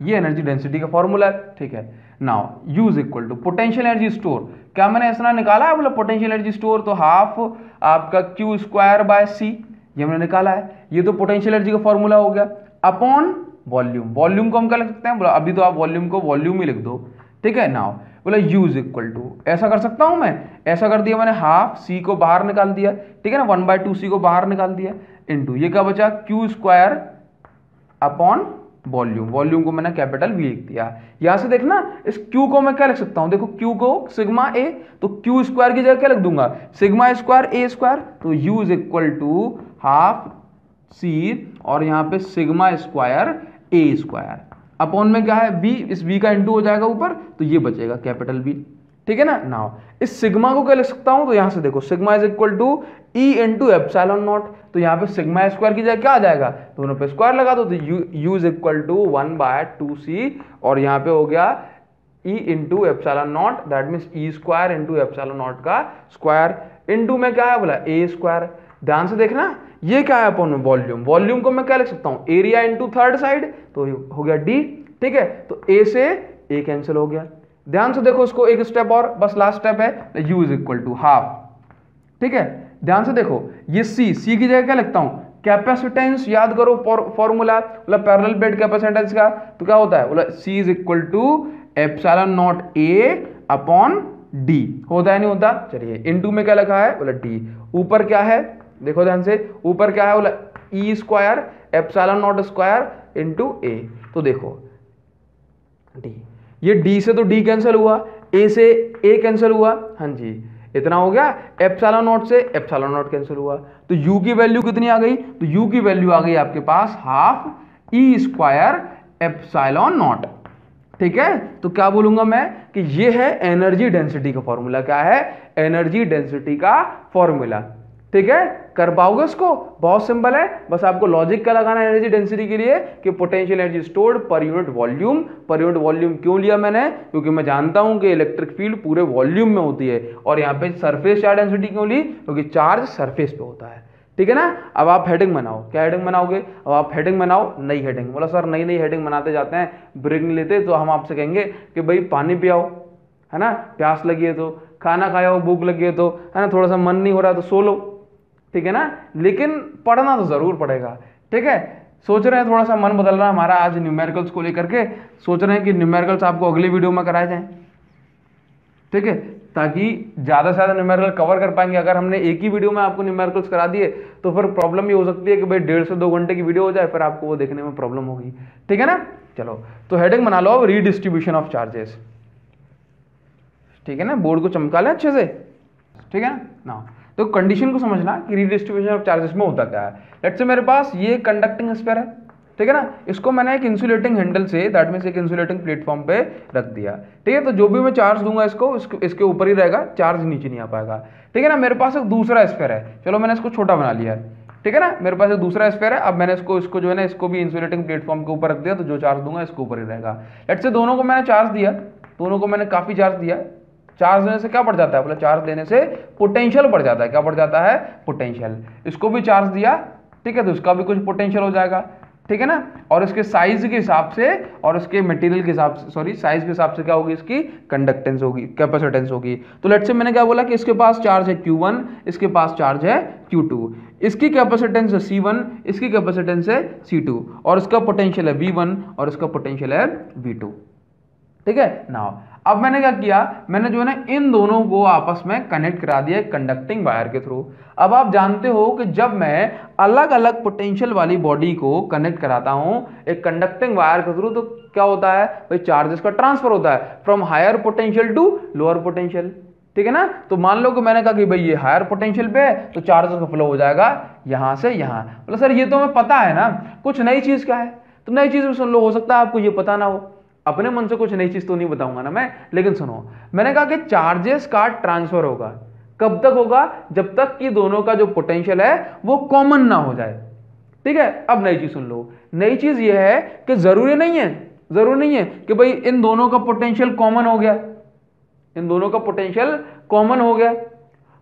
A: ये एनर्जी डेंसिटी का फॉर्मूला है। ठीक है, now U is equal to potential energy store, क्या मैंने ऐसा निकाला है, मतलब पोटेंशियल एनर्जी स्टोर तो हाफ आपका Q स्क्वायर बाय C, ये हमने निकाला है, ये तो पोटेंशियल एनर्जी का फॉर्मूला हो गया, अपॉन वॉल्यूम। वॉल्यूम को हम क्या लिख सकते हैं, बोला अभी तो आप वॉल्यूम को वॉल्यूम ही लिख दो। ठीक है, नाउ बोला U इज इक्वल टू, ऐसा कर सकता हूं मैं, ऐसा कर दिया मैंने, हाफ C को बाहर निकाल दिया, ठीक है ना, 1/2C को बाहर निकाल दिया, इनटू ये क्या बचा Q square upon volume. Volume को मैंने कैपिटल V लिख दिया। यहां से देखना इस Q को मैं क्या लिख सकता हूं, देखो Q को सिग्मा A, तो Q स्क्वायर की जगह क्या लिख दूंगा, सिग्मा स्क्वायर A स्क्वायर, तो U is equal to half C और यहाँ पे sigma square A square, upon में क्या है V, इस V का इंटू हो जाएगा ऊपर, तो ये बचेगा कैपिटल V। ठीक है ना, नाउ इस सिग्मा को क्या लिख सकता हूं, तो यहां से देखो sigma is equal to E into epsilon naught, तो यहाँ पे सिग्मा स्क्वायर की जगह क्या आ जाएगा, दोनों पे स्क्वायर लगा दो, तो U is equal to 1/2C, और यहाँ पे हो गया E into epsilon not, that means E square into epsilon not का स्क्वायर, इंटू में क्या है बोला A स्क्वायर। ध्यान से देखना ये क्या है अपॉन वॉल्यूम, वॉल्यूम को मैं क्या लिख सकता हूँ, एरिया इंटू थर्ड साइड, तो हो गया D। ठीक है, तो A से A कैंसिल हो गया। ध्यान से देखो इसको एक स्टेप और, बस लास्ट स्टेप है, U is equal to half. ठीक है, ध्यान से देखो ये C की जगह क्या लिखता हूं, कैपेसिटेंस, याद करो फॉर्मूला, मतलब पैरेलल प्लेट कैपेसिटेंस का, तो क्या होता है बोला C is equal to epsilon naught A upon D, होता है नहीं होता, चलिए इनटू में क्या लिखा है बोला D, ऊपर क्या है देखो ध्यान से, ऊपर क्या है बोला E square epsilon not square into A, तो देखो D, ये D से तो D कैंसिल हुआ, A से A कैंसिल हुआ, हाँ जी इतना हो गया, एप्सिलॉन नॉट से एप्सिलॉन नॉट कैंसिल हुआ, तो U की वैल्यू कितनी आ गई, तो U की वैल्यू आ गई आपके पास half E square epsilon naught. ठीक है, तो क्या बोलूंगा मैं कि ये है एनर्जी डेंसिटी का फॉर्मूला, क्या है एनर्जी डेंसिटी का फॉर्मूला। ठीक है, कर पाओगे उसको, बहुत सिंपल है, बस आपको लॉजिक क्या लगाना है एनर्जी डेंसिटी के लिए कि potential energy stored per unit volume. Per unit volume क्यों लिया मैंने, क्योंकि मैं जानता हूं कि इलेक्ट्रिक फील्ड पूरे वॉल्यूम में होती है, और यहाँ पे सरफेस चार्ज डेंसिटी क्यों ली, क्योंकि चार्ज सरफेस पे होता है। ठीक है ना, अब आप हेडिंग बनाओ, क्या हेडिंग बनाओगे, अब आप हेडिंग बनाओ नई हेडिंग। बोला सर नई हेडिंग बनाते जाते हैं, ब्रेक नहीं लेते, तो हम आपसे कहेंगे कि भाई पानी पियाओ, है ना, प्यास लगी है तो, खाना खाया हो, भूख लगी है तो, है ना, थोड़ा सा मन नहीं हो रहा तो सो लो। ठीक है ना, लेकिन पढ़ना तो जरूर पड़ेगा। ठीक है, सोच रहे हैं थोड़ा सा मन बदल रहा है हमारा आज न्यूमेरिकल्स को लेकर के, सोच रहे हैं कि न्यूमेरिकल्स आपको अगली वीडियो में कराए जाएं। ठीक है, ताकि ज़्यादा से ज़्यादा न्यूमेरिकल कवर कर पाएंगे। अगर हमने एक ही वीडियो में आपको न्यूमेरिकल्स करा दिए तो फिर प्रॉब्लम ये हो सकती है कि भाई 1.5 से 2 घंटे की वीडियो हो जाए, फिर आपको वो देखने में प्रॉब्लम होगी। ठीक है ना, चलो तो हेडिंग बना लो अब, रीडिस्ट्रीब्यूशन ऑफ चार्जेस। ठीक है ना, बोर्ड को चमका लें अच्छे से। ठीक है ना, तो कंडीशन को समझना कि रीडिस्ट्रीब्यूशन ऑफ चार्जेस में होता क्या है। लेट्स से मेरे पास ये कंडक्टिंग स्फीयर है, ठीक है ना, इसको मैंने एक इंसुलेटिंग हैंडल से, दैट मींस एक इंसुलेटिंग प्लेटफॉर्म पे रख दिया। ठीक है, तो जो भी मैं चार्ज दूंगा इसको, इसके ऊपर ही रहेगा, चार्ज नीचे नहीं आ पाएगा। ठीक है ना, मेरे पास एक दूसरा स्फीयर है, चलो मैंने इसको छोटा बना लिया है। ठीक है ना, मेरे पास एक दूसरा स्फीयर है, अब मैंने इसको जो है ना, इसको भी इंसुलेटिंग प्लेटफॉर्म के ऊपर रख दिया, तो जो चार्ज दूंगा इसके ऊपर ही रहेगा। लेट्स से दोनों को मैंने चार्ज दिया, दोनों को मैंने काफी चार्ज दिया। चार्ज देने से क्या बढ़ जाता है, बोला चार्ज देने से पोटेंशियल बढ़ जाता है। क्या बढ़ जाता है, पोटेंशियल। इसको भी चार्ज दिया, ठीक है, तो इसका भी कुछ पोटेंशियल हो जाएगा। ठीक है ना, और इसके साइज के हिसाब से और इसके मटेरियल के हिसाब से, सॉरी साइज के हिसाब से क्या होगी, इसकी कंडक्टेंस होगी, कैपेसिटेंस होगी। तो लेट्स से मैंने क्या बोला कि इसके पास चार्ज है Q1, इसके पास चार्ज है Q2, इसकी कैपेसिटेंस है C1, इसकी कैपेसिटेंस है C2, और इसका पोटेंशियल है V1 और इसका पोटेंशियल है V2। ठीक है ना, अब मैंने क्या किया, मैंने जो है ना इन दोनों को आपस में कनेक्ट करा दिया कंडक्टिंग वायर के थ्रू। अब आप जानते हो कि जब मैं अलग अलग पोटेंशियल वाली बॉडी को कनेक्ट कराता हूं एक कंडक्टिंग वायर के थ्रू, तो क्या होता है भाई, चार्जेस का ट्रांसफर होता है from higher potential to lower potential. ठीक है ना, तो मान लो कि मैंने कहा कि भाई ये हायर पोटेंशियल पे है तो चार्जेस का फ्लो हो जाएगा यहां से यहां। मतलब सर ये तो हमें पता है ना, कुछ नई चीज क्या है, तो नई चीज में सुन लो, हो सकता है आपको ये पता ना हो, अपने मन से कुछ नई चीज तो नहीं बताऊंगा ना मैं, लेकिन सुनो, मैंने कहा कि चार्जेस का ट्रांसफर होगा, कब तक होगा, जब तक कि दोनों का जो पोटेंशियल है वो कॉमन ना हो जाए। ठीक है, अब नई चीज सुन लो, नई चीज ये है कि जरूरी नहीं है कि भाई इन दोनों का पोटेंशियल कॉमन हो गया, इन दोनों का पोटेंशियल कॉमन हो गया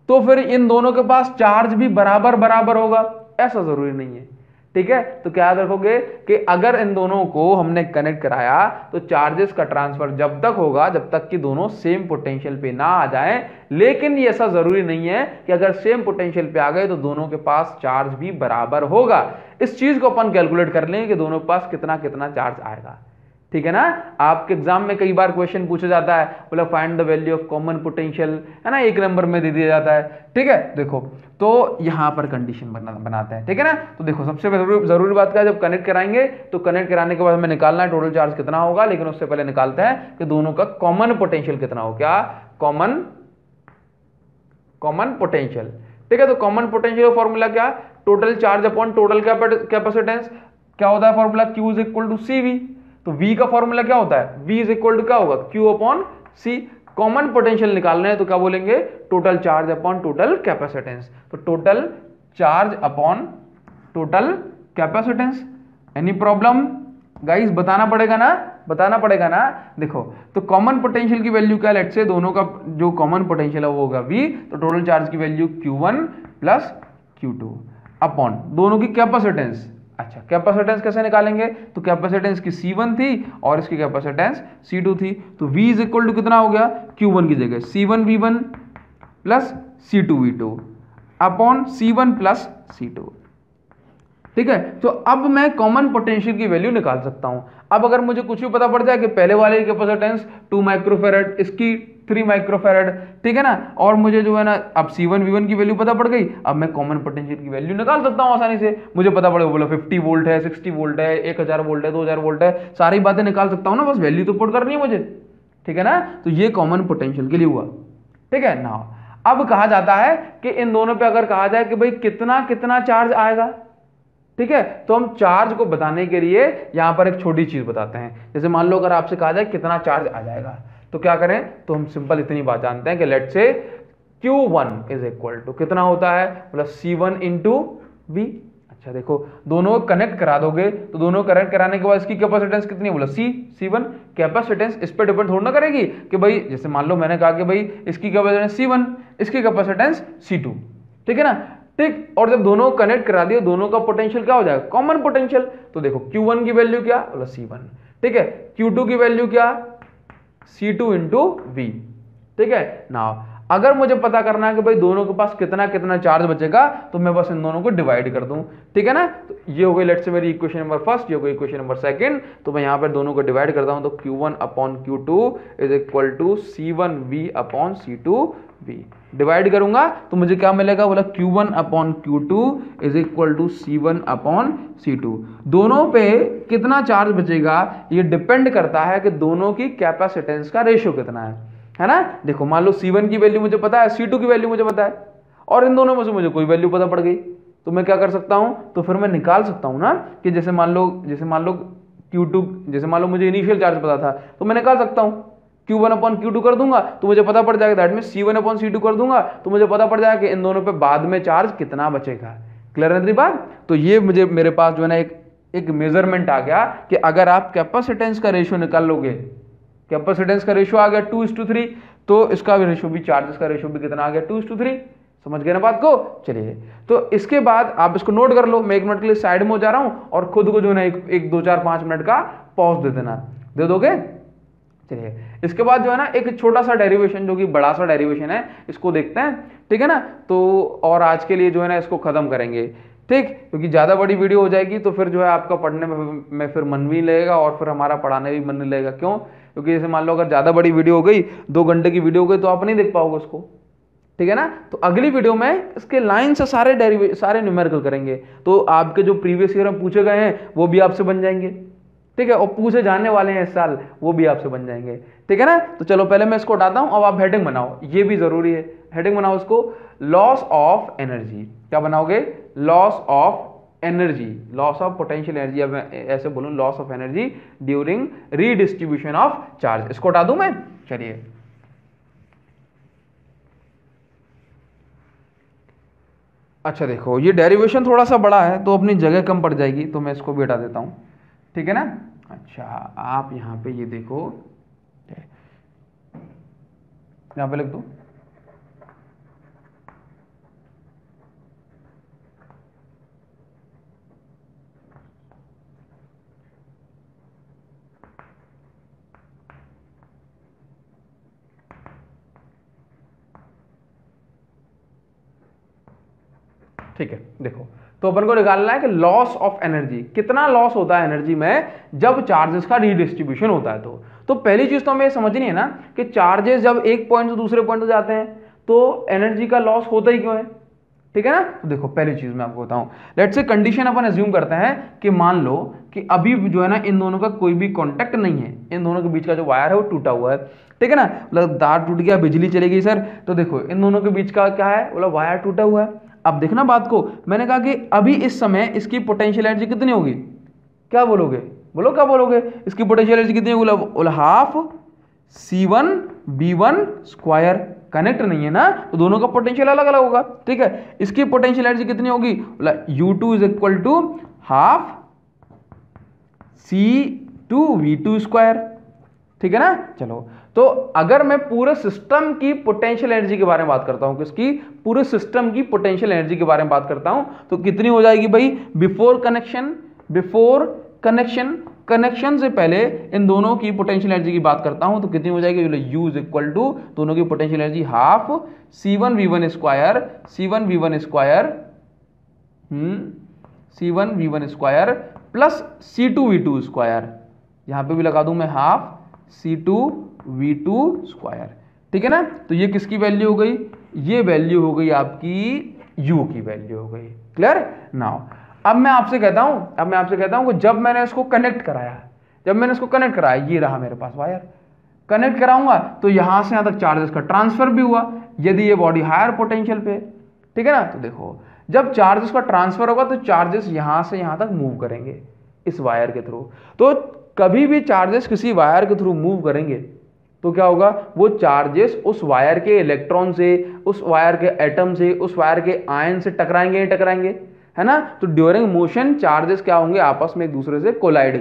A: तो फिर इन दोनों के पास चार्ज भी बराबर बराबर होगा, ऐसा जरूरी नहीं है। ठीक है, तो क्या याद रखोगे कि अगर इन दोनों को हमने कनेक्ट कराया तो चार्जेस का ट्रांसफर जब तक होगा जब तक कि दोनों सेम पोटेंशियल पे ना आ जाएं, लेकिन ये ऐसा जरूरी नहीं है कि अगर सेम पोटेंशियल पे आ गए तो दोनों के पास चार्ज भी बराबर होगा। इस चीज को अपन कैलकुलेट कर लेंगे कि दोनों के पास कितना कितना चार्ज आएगा। ठीक है ना, आपके एग्जाम में कई बार क्वेश्चन पूछा जाता है, बोला find the value of common potential, है ना, एक नंबर में दे दिया जाता है। ठीक है, देखो तो यहां पर कंडीशन बनाते हैं। ठीक है ना, तो देखो सबसे जरूरी बात क्या है, जब कनेक्ट कराएंगे तो कनेक्ट कराने के बाद हमें निकालना है टोटल चार्ज कितना होगा, लेकिन उससे पहले निकालते हैं कि दोनों का कॉमन पोटेंशियल कितना हो। क्या, कॉमन पोटेंशियल। ठीक है, तो कॉमन पोटेंशियल का फॉर्मूला क्या, total charge upon total capacitance. क्या होता है formula, Q is equal to CV। तो V का फॉर्मूला क्या होता है, V इज इक्वल टू क्या होगा, Q upon C। Common potential निकालना है तो क्या बोलेंगे, total charge upon total capacitance. तो total charge upon total capacitance. Any problem guys, बताना पड़ेगा ना। देखो तो कॉमन पोटेंशियल की वैल्यू क्या, लेट्स से दोनों का जो कॉमन पोटेंशियल है वो होगा V, तो टोटल चार्ज की value Q1 plus Q2 upon दोनों की कैपेसिटेंस। अच्छा, कैपेसिटेंस कैसे निकालेंगे, तो कैपेसिटेंस की C1 थी और इसकी कैपेसिटेंस C2 थी, तो V इज इक्वल टू कितना हो गया, Q1 की जगह C1V1 plus C2V2 upon C1 plus C2। ठीक है, तो अब मैं कॉमन पोटेंशियल की वैल्यू निकाल सकता हूं। अब अगर मुझे कुछ भी पता पड़ जाए कि पहले वाले की कैपेसिटेंस 2 माइक्रोफेरेड, इसकी 3 माइक्रोफेरेड, ठीक है ना, और मुझे जो है ना अब C1 V1 की वैल्यू पता पड़ गई, अब मैं कॉमन पोटेंशियल की वैल्यू निकाल सकता हूं आसानी से। मुझे पता पड़ेगा, बोला 50 वोल्ट है, 60 वोल्ट है, 1000 वोल्ट है, 2000 वोल्ट है, सारी बातें निकाल सकता हूं ना, बस वैल्यू तो पुट करनी है मुझे। ठीक है ना, तो ये कॉमन पोटेंशियल के लिए हुआ। ठीक है ना, अब कहा जाता है कि इन दोनों पे अगर कहा जाए कि भाई कितना कितना चार्ज आएगा, ठीक है, तो हम चार्ज को बताने के लिए यहां पर एक छोटी चीज बताते हैं। जैसे मान लो अगर आपसे कहा जाए कितना चार्ज आ जाएगा, तो क्या करें, तो हम सिंपल इतनी बात जानते हैं कि लेट से Q1 इज इक्वल टू कितना होता है, मतलब C1 इंटू V। अच्छा देखो, दोनों को कनेक्ट करा दोगे तो दोनों कनेक्ट कराने के बाद इसकी कैपेसिटेंस कितनी है, बोला C1। कैपेसिटेंस इस पर डिपेंड थोड़ा ना करेगी कि भाई, जैसे मान लो मैंने कहा कि भाई इसकी कैपेसिटेंस C1, इसकी कैपेसिटेंस C2। ठीक है ना, ठीक, और जब दोनों कनेक्ट करा दिए दोनों का पोटेंशियल क्या हो जाएगा, कॉमन पोटेंशियल। तो देखो Q1 की वैल्यू क्या, बोला C1, ठीक है, Q2 की वैल्यू क्या, C2 इंटू V। ठीक है ना, अगर मुझे पता करना है कि भाई दोनों के पास कितना कितना चार्ज बचेगा, तो मैं बस इन दोनों को डिवाइड कर दूं। ठीक है ना, तो ये हो गई लेट्स से मेरी इक्वेशन नंबर फर्स्ट, ये हो गई इक्वेशन नंबर सेकंड। तो मैं यहां पर दोनों को डिवाइड करता हूं, तो Q1 upon Q2 is equal to C1V upon C2V। Divide करूंगा तो मुझे क्या मिलेगा, बोला Q1 upon Q2 is equal to C1 upon C2। दोनों पे कितना चार्ज बचेगा ये डिपेंड करता है कि दोनों की कैपेसिटेंस का रेशियो कितना है ना। देखो मान लो C1 की वैल्यू मुझे पता है, C2 की वैल्यू मुझे पता है, और इन दोनों में से मुझे कोई वैल्यू पता पड़ गई, तो मैं क्या कर सकता हूं, तो फिर मैं निकाल सकता हूं ना कि जैसे मान लो Q2, जैसे मान लो मुझे इनिशियल चार्ज पता था तो मैं निकाल सकता हूं, Q1 अपॉन Q2 कर दूंगा तो मुझे पता पड़ जाएगा, that mean C1 upon C2 कर दूंगा तो मुझे पता पड़ जाएगा कि इन दोनों पे बाद में चार्ज कितना बचेगा। क्लियर है बात। तो ये मेरे पास जो है ना एक मेजरमेंट आ गया कि अगर आप कैपेसिटेंस का रेशियो निकाल लोगे, कैपेसिटेंस का रेशियो आ गया 2:3, तो इसका रेशियो भी, चार्जेस का रेशियो भी कितना आ गया 2:3। समझ गए ना बात को। चलिए, तो इसके बाद आप इसको नोट कर लो, मैं 1 मिनट के लिए साइड में हो जा रहा हूं और खुद को जो है ना एक 2 4 5 मिनट का पॉज दे देना, दे दोगे। चलिए, इसके बाद जो है ना एक छोटा सा डेरिवेशन, जो कि बड़ा सा डेरिवेशन है, इसको देखते हैं, ठीक है ना। तो और आज के लिए जो है ना इसको खत्म करेंगे, ठीक, क्योंकि ज़्यादा बड़ी वीडियो हो जाएगी तो फिर जो है आपका पढ़ने में फिर मन भी लगेगा और फिर हमारा पढ़ाने भी मन नहीं लगेगा। क्यों? क्योंकि जैसे मान लो अगर ज़्यादा बड़ी वीडियो हो गई, 2 घंटे की वीडियो हो गई, तो आप नहीं देख पाओगे उसको, ठीक है ना। तो अगली वीडियो में इसके लाइन से सारे न्यूमेरिकल करेंगे, तो आपके जो प्रीवियस ईयर में पूछे गए हैं वो भी आपसे बन जाएंगे, ठीक है, और पूछे जाने वाले हैं इस साल वो भी आपसे बन जाएंगे, ठीक है ना। तो चलो पहले मैं इसको हटाता हूं, अब आप हेडिंग बनाओ, ये भी जरूरी है, हेडिंग बनाओ इसको, लॉस ऑफ एनर्जी। क्या बनाओगे? Loss of energy, loss of potential energy, अब ऐसे बोलूं loss of energy during redistribution of charge. इसको हटा दूं मैं। चलिए, अच्छा देखो, ये डेरिवेशन थोड़ा सा बड़ा है तो अपनी जगह कम पड़ जाएगी, तो मैं इसको भी हटा देता हूं, ठीक है ना। अच्छा, आप यहां पे ये देखो, यहां पे लिख दो, ठीक है। देखो, तो अपन को निकालना है कि लॉस ऑफ एनर्जी, कितना लॉस होता है एनर्जी में जब चार्जेस का रीडिस्ट्रीब्यूशन होता है। तो पहली चीज तो हमें समझनी है ना कि चार्जेस जब एक पॉइंट से दूसरे पॉइंट पे जाते हैं तो एनर्जी का लॉस होता ही क्यों है, ठीक है ना। तो देखो, पहली चीज मैं आपको बताऊं, let's say condition upon assume करते हैं कि मान लो कि अभी जो है ना इन दोनों का कोई भी कांटेक्ट नहीं है, इन दोनों के बीच का जो वायर है वो टूटा हुआ है, ठीक है ना। मतलब तार टूट गया, बिजली चली गई सर, तो देखो इन दोनों के बीच का क्या है, बोला वायर टूटा हुआ है। अब देखना बात को, मैंने कहा कि अभी इस समय इसकी पोटेंशियल एनर्जी कितनी होगी, क्या बोलोगे, बोलो क्या बोलोगे, इसकी पोटेंशियल एनर्जी कितनी होगी, बोला half C1 V1 square, connect नहीं है ना, तो दोनों का पोटेंशियल अलग अलग होगा, ठीक है। इसकी पोटेंशियल एनर्जी कितनी होगी, बोला U2 is equal to half C2 V2 square, ठीक है ना। चलो, तो अगर मैं पूरे सिस्टम की पोटेंशियल एनर्जी के बारे में बात करता हूं, किसकी, पूरे सिस्टम की पोटेंशियल एनर्जी के बारे में बात करता हूं, तो कितनी हो जाएगी भाई, बिफोर कनेक्शन, कनेक्शन से पहले इन दोनों की पोटेंशियल एनर्जी की बात करता हूं, तो कितनी हो जाएगी, U इज इक्वल टू दोनों की potential energy half C1 V1 square, C1 V1 square plus C2 V2 square, यहां पे भी लगा दूं मैं हाफ C2 V2 स्क्वायर, ठीक है ना। तो ये किसकी वैल्यू हो गई, ये वैल्यू हो गई आपकी U की वैल्यू हो गई, क्लियर नाउ। अब मैं आपसे कहता हूं कि जब मैंने इसको कनेक्ट कराया, ये रहा मेरे पास वायर, कनेक्ट कराऊंगा तो यहां से यहां तक चार्जेस का ट्रांसफर भी हुआ, यदि ये बॉडी हायर पोटेंशियल पे, ठीक है ना। तो देखो, जब चार्जेस का ट्रांसफर होगा तो चार्जेस यहां से यहां तक मूव करेंगे इस वायर के थ्रू। तो कभी भी चार्जेस किसी वायर के थ्रू मूव करेंगे तो क्या होगा, वो चार्जेस उस वायर के इलेक्ट्रॉन से, उस वायर के एटम से, उस वायर के आयन से टकराएंगे, है ना। तो ड्यूरिंग मोशन चार्जेस क्या होंगे, आपस में एक दूसरे से कोलाइड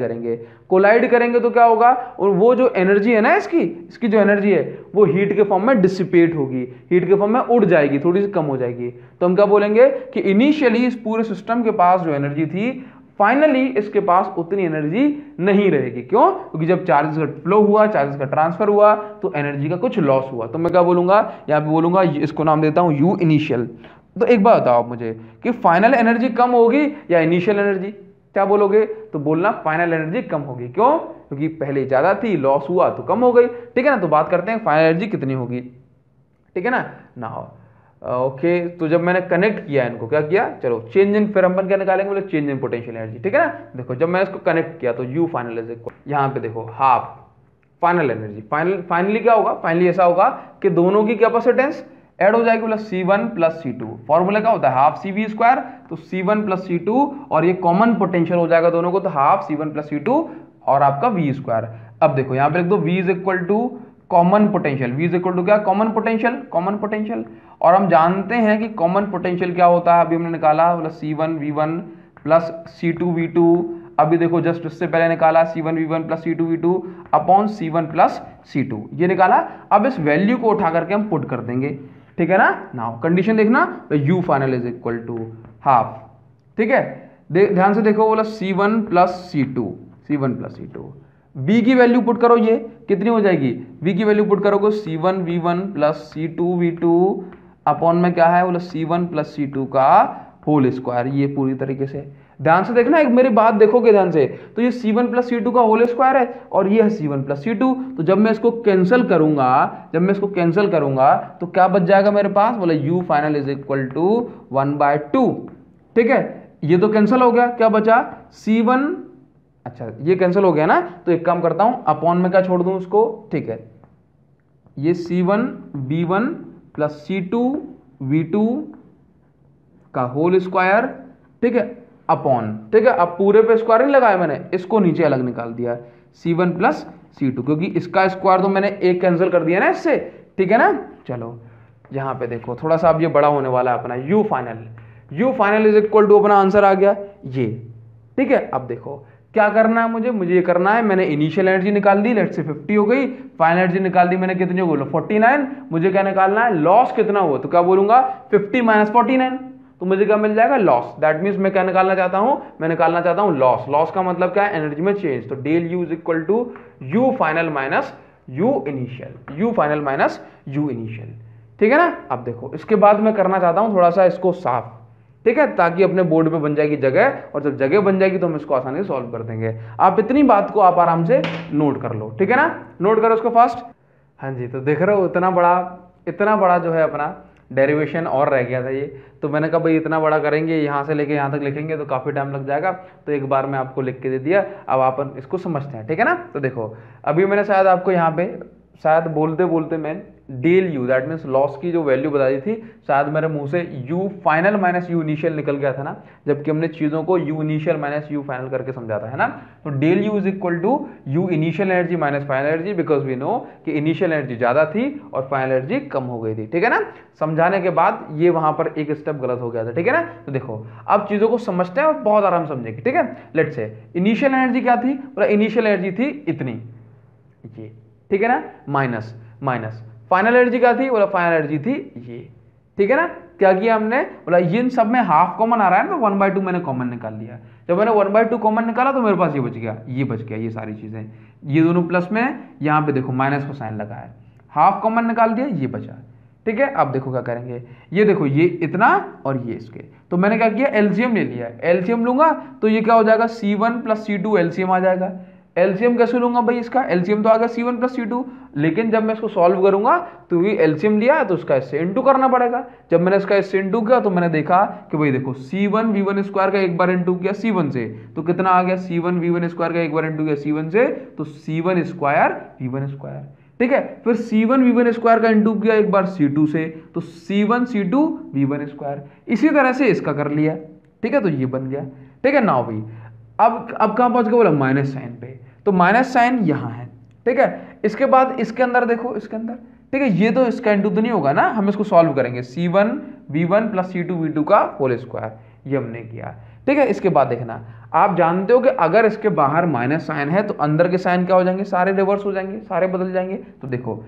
A: करेंगे तो क्या होगा, और वो जो एनर्जी है ना इसकी जो एनर्जी है वो हीट के फॉर्म में डिसिपेट होगी, हीट के फॉर्म में उड़ जाएगी, थोड़ी सी कम हो जाएगी। तो हम क्या बोलेंगे कि इनिशियली इस पूरे सिस्टम के पास जो एनर्जी थी, फाइनली इसके पास उतनी एनर्जी नहीं रहेगी। क्यों? क्योंकि जब चार्जेस का फ्लो हुआ, चार्जेस का ट्रांसफर हुआ, तो एनर्जी का कुछ लॉस हुआ। तो मैं क्या बोलूंगा, यहाँ पे बोलूंगा, इसको नाम देता हूं U इनिशियल। तो एक बात बताओ आप मुझे कि फाइनल एनर्जी कम होगी या इनिशियल एनर्जी, क्या बोलोगे, तो बोलना फाइनल एनर्जी कम होगी। क्यों? क्योंकि पहले ज्यादा थी, लॉस हुआ तो कम हो गई, ठीक है ना। तो बात करते हैं फाइनल एनर्जी कितनी होगी, ठीक है ना। ओके, तो जब मैंने कनेक्ट किया इनको, क्या किया, चलो चेंज इन, फिर अपन क्या निकालेंगे, बोले चेंज इन पोटेंशियल एनर्जी, ठीक है ना। देखो, जब मैंने इसको कनेक्ट किया तो U फाइनल इज इक्वल, यहाँ पे देखो हाफ फाइनल एनर्जी, फाइनली क्या होगा, फाइनली ऐसा होगा कि दोनों की कैपेसिटेंस ऐड हो जाएगी, बोला C1 प्लस C2, फॉर्मूला क्या होता है हाफ CV स्क्वायर, तो C1 प्लस C2, और ये कॉमन पोटेंशियल हो जाएगा दोनों को, तो हाफ C1 प्लस C2 और आपका V स्क्वायर। अब देखो यहाँ पे लिख दो V is equal to common potential, V is equal to क्या, कॉमन पोटेंशियल, और हम जानते हैं कि कॉमन पोटेंशियल क्या होता है, अभी हमने निकाला, बोला C1 V1 plus C2 V2, अभी देखो जस्ट इससे पहले निकाला C1 V1 plus C2 V2 upon C1 plus C2, ये निकाला। अब इस वैल्यू को उठा करके हम पुट कर देंगे, ठीक है ना। नाउ कंडीशन देखना, u final is equal to half, ठीक है। ध्यान से देखो, बोला C1 प्लस C2, b की वैल्यू पुट करो, ये कितनी हो जाएगी, b की वैल्यू पुट करोगे C1 V1 plus C2 V2 upon में क्या है, बोला C1 प्लस C2 का होल स्क्वायर। ये पूरी तरीके से ध्यान से देखना, एक मेरी बात देखोगे ध्यान से, तो ये C1 प्लस C2 का होल स्क्वायर है और ये है C1 प्लस C2। तो जब मैं इसको कैंसिल करूंगा तो क्या बच जाएगा मेरे पास, बोला u final is equal to 1/2, ठीक है। ये तो कैंसिल हो गया, क्या बचा C1, अच्छा ये कैंसिल हो गया ना, तो एक काम करता हूं, अपॉन में क्या छोड़ दूं उसको, ठीक है, ये C1 V1 plus C2 V2 का होल स्क्वायर, ठीक है, अपॉन, ठीक है। अब पूरे पे स्क्वायर नहीं लगाया मैंने, इसको नीचे अलग निकाल दिया, C1 प्लस C2, क्योंकि इसका स्क्वायर तो मैंने एक कैंसिल कर दिया ना इससे, ठीक है ना। चलो यहाँ पे देखो, थोड़ा सा अब ये बड़ा होने वाला है अपना u final is equal to, अपना आंसर आ गया ये, ठीक है। अब देखो क्या करना है मुझे ये करना है, मैंने इनिशियल एनर्जी निकाल दी, लेट्स से 50 हो गई, फाइनल एनर्जी निकाल दी मैंने, कितनी हो गई 49, मुझे क्या निकालना है, लॉस कितना हुआ, तो क्या बोलूंगा 50 माइनस 49, तो मुझे क्या मिल जाएगा, लॉस। दैट मीन्स मैं क्या निकालना चाहता हूं, मैं निकालना चाहता हूं लॉस। लॉस का मतलब क्या है, एनर्जी में चेंज। तो del U is equal to U final minus U initial, ठीक है ना। अब देखो इसके बाद मैं करना चाहता हूं थोड़ा सा इसको साफ, ठीक है, ताकि अपने बोर्ड पे बन जाएगी जगह, और जब जगह बन जाएगी तो हम इसको आसानी से सॉल्व कर देंगे। आप इतनी बात को आप आराम से नोट कर लो, ठीक है ना, नोट करो उसको फास्ट। हाँ जी, तो देख रहे हो इतना बड़ा जो है अपना डेरिवेशन और रह गया था ये, तो मैंने कहा भाई इतना बड़ा करेंगे, यहाँ से लेके यहाँ तक लिखेंगे तो काफ़ी टाइम लग जाएगा, तो एक बार मैं आपको लिख के दे दिया। अब आप इसको समझते हैं, ठीक है ना। तो देखो अभी मैंने शायद आपको यहाँ पे बोलते बोलते मैं del U, that means loss की जो वैल्यू बता दी थी, शायद मेरे मुंह से U final minus U initial निकल गया था ना, जबकि हमने चीज़ों को U initial minus U final करके समझा था, है ना। तो del U is equal to U initial energy minus final energy, because we know कि इनिशियल एनर्जी ज़्यादा थी और फाइनल एनर्जी कम हो गई थी, ठीक है ना। समझाने के बाद ये वहाँ पर एक स्टेप गलत हो गया था, ठीक है ना। तो देखो अब चीज़ों को समझते हैं और बहुत आराम समझेंगे, ठीक है। लेट्स से इनिशियल एनर्जी क्या थी, इनिशियल एनर्जी थी इतनी, ये, ठीक है ना, माइनस फाइनल एनर्जी क्या थी, बोला फाइनल एनर्जी थी ये, ठीक है ना। क्या किया हमने, बोला इन सब में हाफ कॉमन आ रहा है ना, तो 1/2 मैंने कॉमन निकाल लिया। जब मैंने 1/2 कॉमन निकाला तो मेरे पास ये बच गया, ये सारी चीजें, ये दोनों प्लस में है, यहाँ पे देखो माइनस का साइन लगा है, हाफ कॉमन निकाल दिया, ये बचा, ठीक है। अब देखो क्या करेंगे, ये देखो ये इतना और ये इसके, तो मैंने क्या किया, एलसीएम ले लिया, एलसीएम लूंगा तो ये क्या हो जाएगा, C1 प्लस C2 एलसीएम आ जाएगा। एलसीएम कैसे लूंगा भाई, इसका एलसीएम तो आ गया C1 प्लस C2, लेकिन जब मैं इसको सॉल्व करूंगा तो ये एलसीएम लिया तो इसका इससे इंटू करना पड़ेगा। जब मैंने इसका इससे इंटू किया तो मैंने देखा कि भाई देखो C1 V1 स्क्वायर का एक बार इंटू किया C1 से, तो कितना आ गया, C1 V1 स्क्वायर का एक बार इंटू किया C1 से, तो C1 स्क्वायर V1 स्क्वायर, ठीक है। फिर C1 V1 स्क्वायर का इंटू किया एक बार C2 से, तो C1 C2 V1 स्क्वायर, इसी तरह से इसका कर लिया, ठीक है, तो ये बन गया, ठीक है। नाउ भाई अब कहां पहुंच गए, बोला माइनस साइन पे, तो माइनस साइन यहां है, ठीक है। इसके बाद इसके अंदर देखो, इसके अंदर, ठीक है, ये तो इसका इंटू तो नहीं होगा ना, हम इसको सॉल्व करेंगे, C1 V1 plus C2 V2 का होल स्क्वायर, ये हमने किया, ठीक है। इसके बाद देखना, आप जानते हो कि अगर इसके बाहर माइनस साइन है तो अंदर के साइन क्या हो जाएंगे, सारे रिवर्स हो जाएंगे, सारे बदल जाएंगे। तो देखो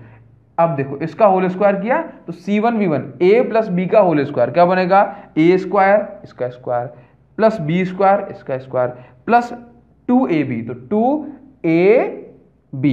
A: अब देखो इसका होल स्क्वायर किया तो C1 V1 A plus B का होल स्क्वायर क्या बनेगा, A स्क्वायर इसका स्क्वायर प्लस B स्क्वायर इसका स्क्वायर प्लस 2AB, तो 2AB,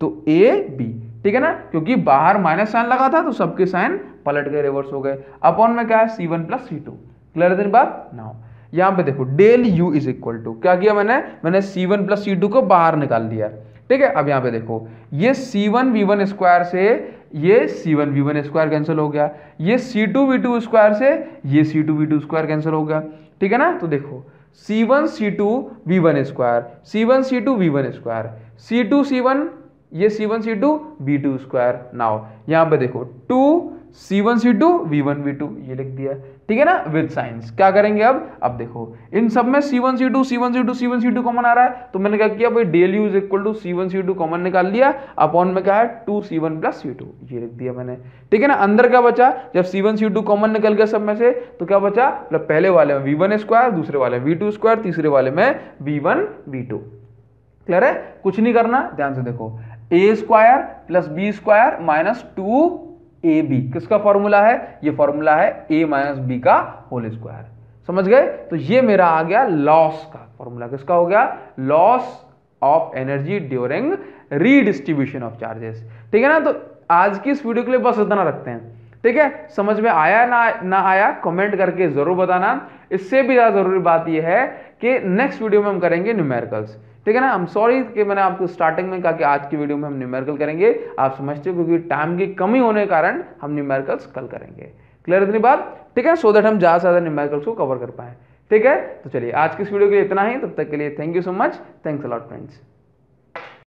A: तो AB, ठीक है ना, क्योंकि बाहर माइनस साइन लगा था तो सबके साइन पलट गए, रिवर्स हो गए। अपॉन में क्या है, C1 प्लस C2, क्लियर है बात। नाउ यहां पे देखो del U is equal to, क्या किया मैंने C1 प्लस C2 को बाहर निकाल दिया, ठीक है। अब यहां पे देखो ये C1 V1 स्क्वायर से ये C1 V1 स्क्वायर कैंसिल हो गया, ये C2 V2 स्क्वायर से ये C2 V2 स्क्वायर कैंसिल हो गया, ठीक है ना। तो देखो C1 C2 V1 square, C1 C2 V1 square, C2 C1, ये C1 C2 V2 square. Now यहां पे देखो 2 C1 C2 V1 V2 ये लिख दिया, ठीक है ना, विद साइंस। क्या करेंगे अब देखो इन सब में C1 C2 C1 C2 C1 C2 common आ रहा है, तो मैंने क्या किया भाई del U is equal to C1 C2 common निकाल लिया, अपॉन में क्या है 2 C1 प्लस C2 ये लिख दिया मैंने, ठीक है ना। अंदर क्या बचा, जब C1 C2 कॉमन निकल गया सब में से तो क्या बचा, मतलब पहले वाले में V1 स्क्वायर, दूसरे वाले में V2 स्क्वायर, तीसरे वाले में V1 V2, क्लियर है। कुछ नहीं करना, ध्यान से देखो, A square plus B square minus 2 A B. किसका फॉर्मूला है? ये फॉर्मूला है ए माइनस बी का होल स्क्वायर। समझ गए? तो ये मेरा आ गया लॉस का फॉर्मूला। किसका हो गया? Loss of energy during redistribution of charges. ठीक है ना? तो आज की इस वीडियो के लिए बस इतना रखते हैं। ठीक है? समझ में आया ना आया कमेंट करके जरूर बताना। इससे भी ज्यादा जरूरी बात यह है कि नेक्स्ट वीडियो में हम करेंगे न्यूमेरिकल्स। ठीक है ना? आई एम सॉरी कि मैंने आपको स्टार्टिंग में कहा कि आज की वीडियो में हम न्यूमेरिकल करेंगे। आप समझते हो क्योंकि टाइम की कमी होने के कारण हम न्यूमेरिकल्स कल करेंगे। क्लियर इतनी बात? ठीक है, सो दैट हम ज्यादा से ज्यादा न्यूमेरिकल्स को कवर कर पाए। ठीक है, तो चलिए आज की इस वीडियो के लिए इतना ही। तब तक के लिए thank you so much. Thanks a lot friends.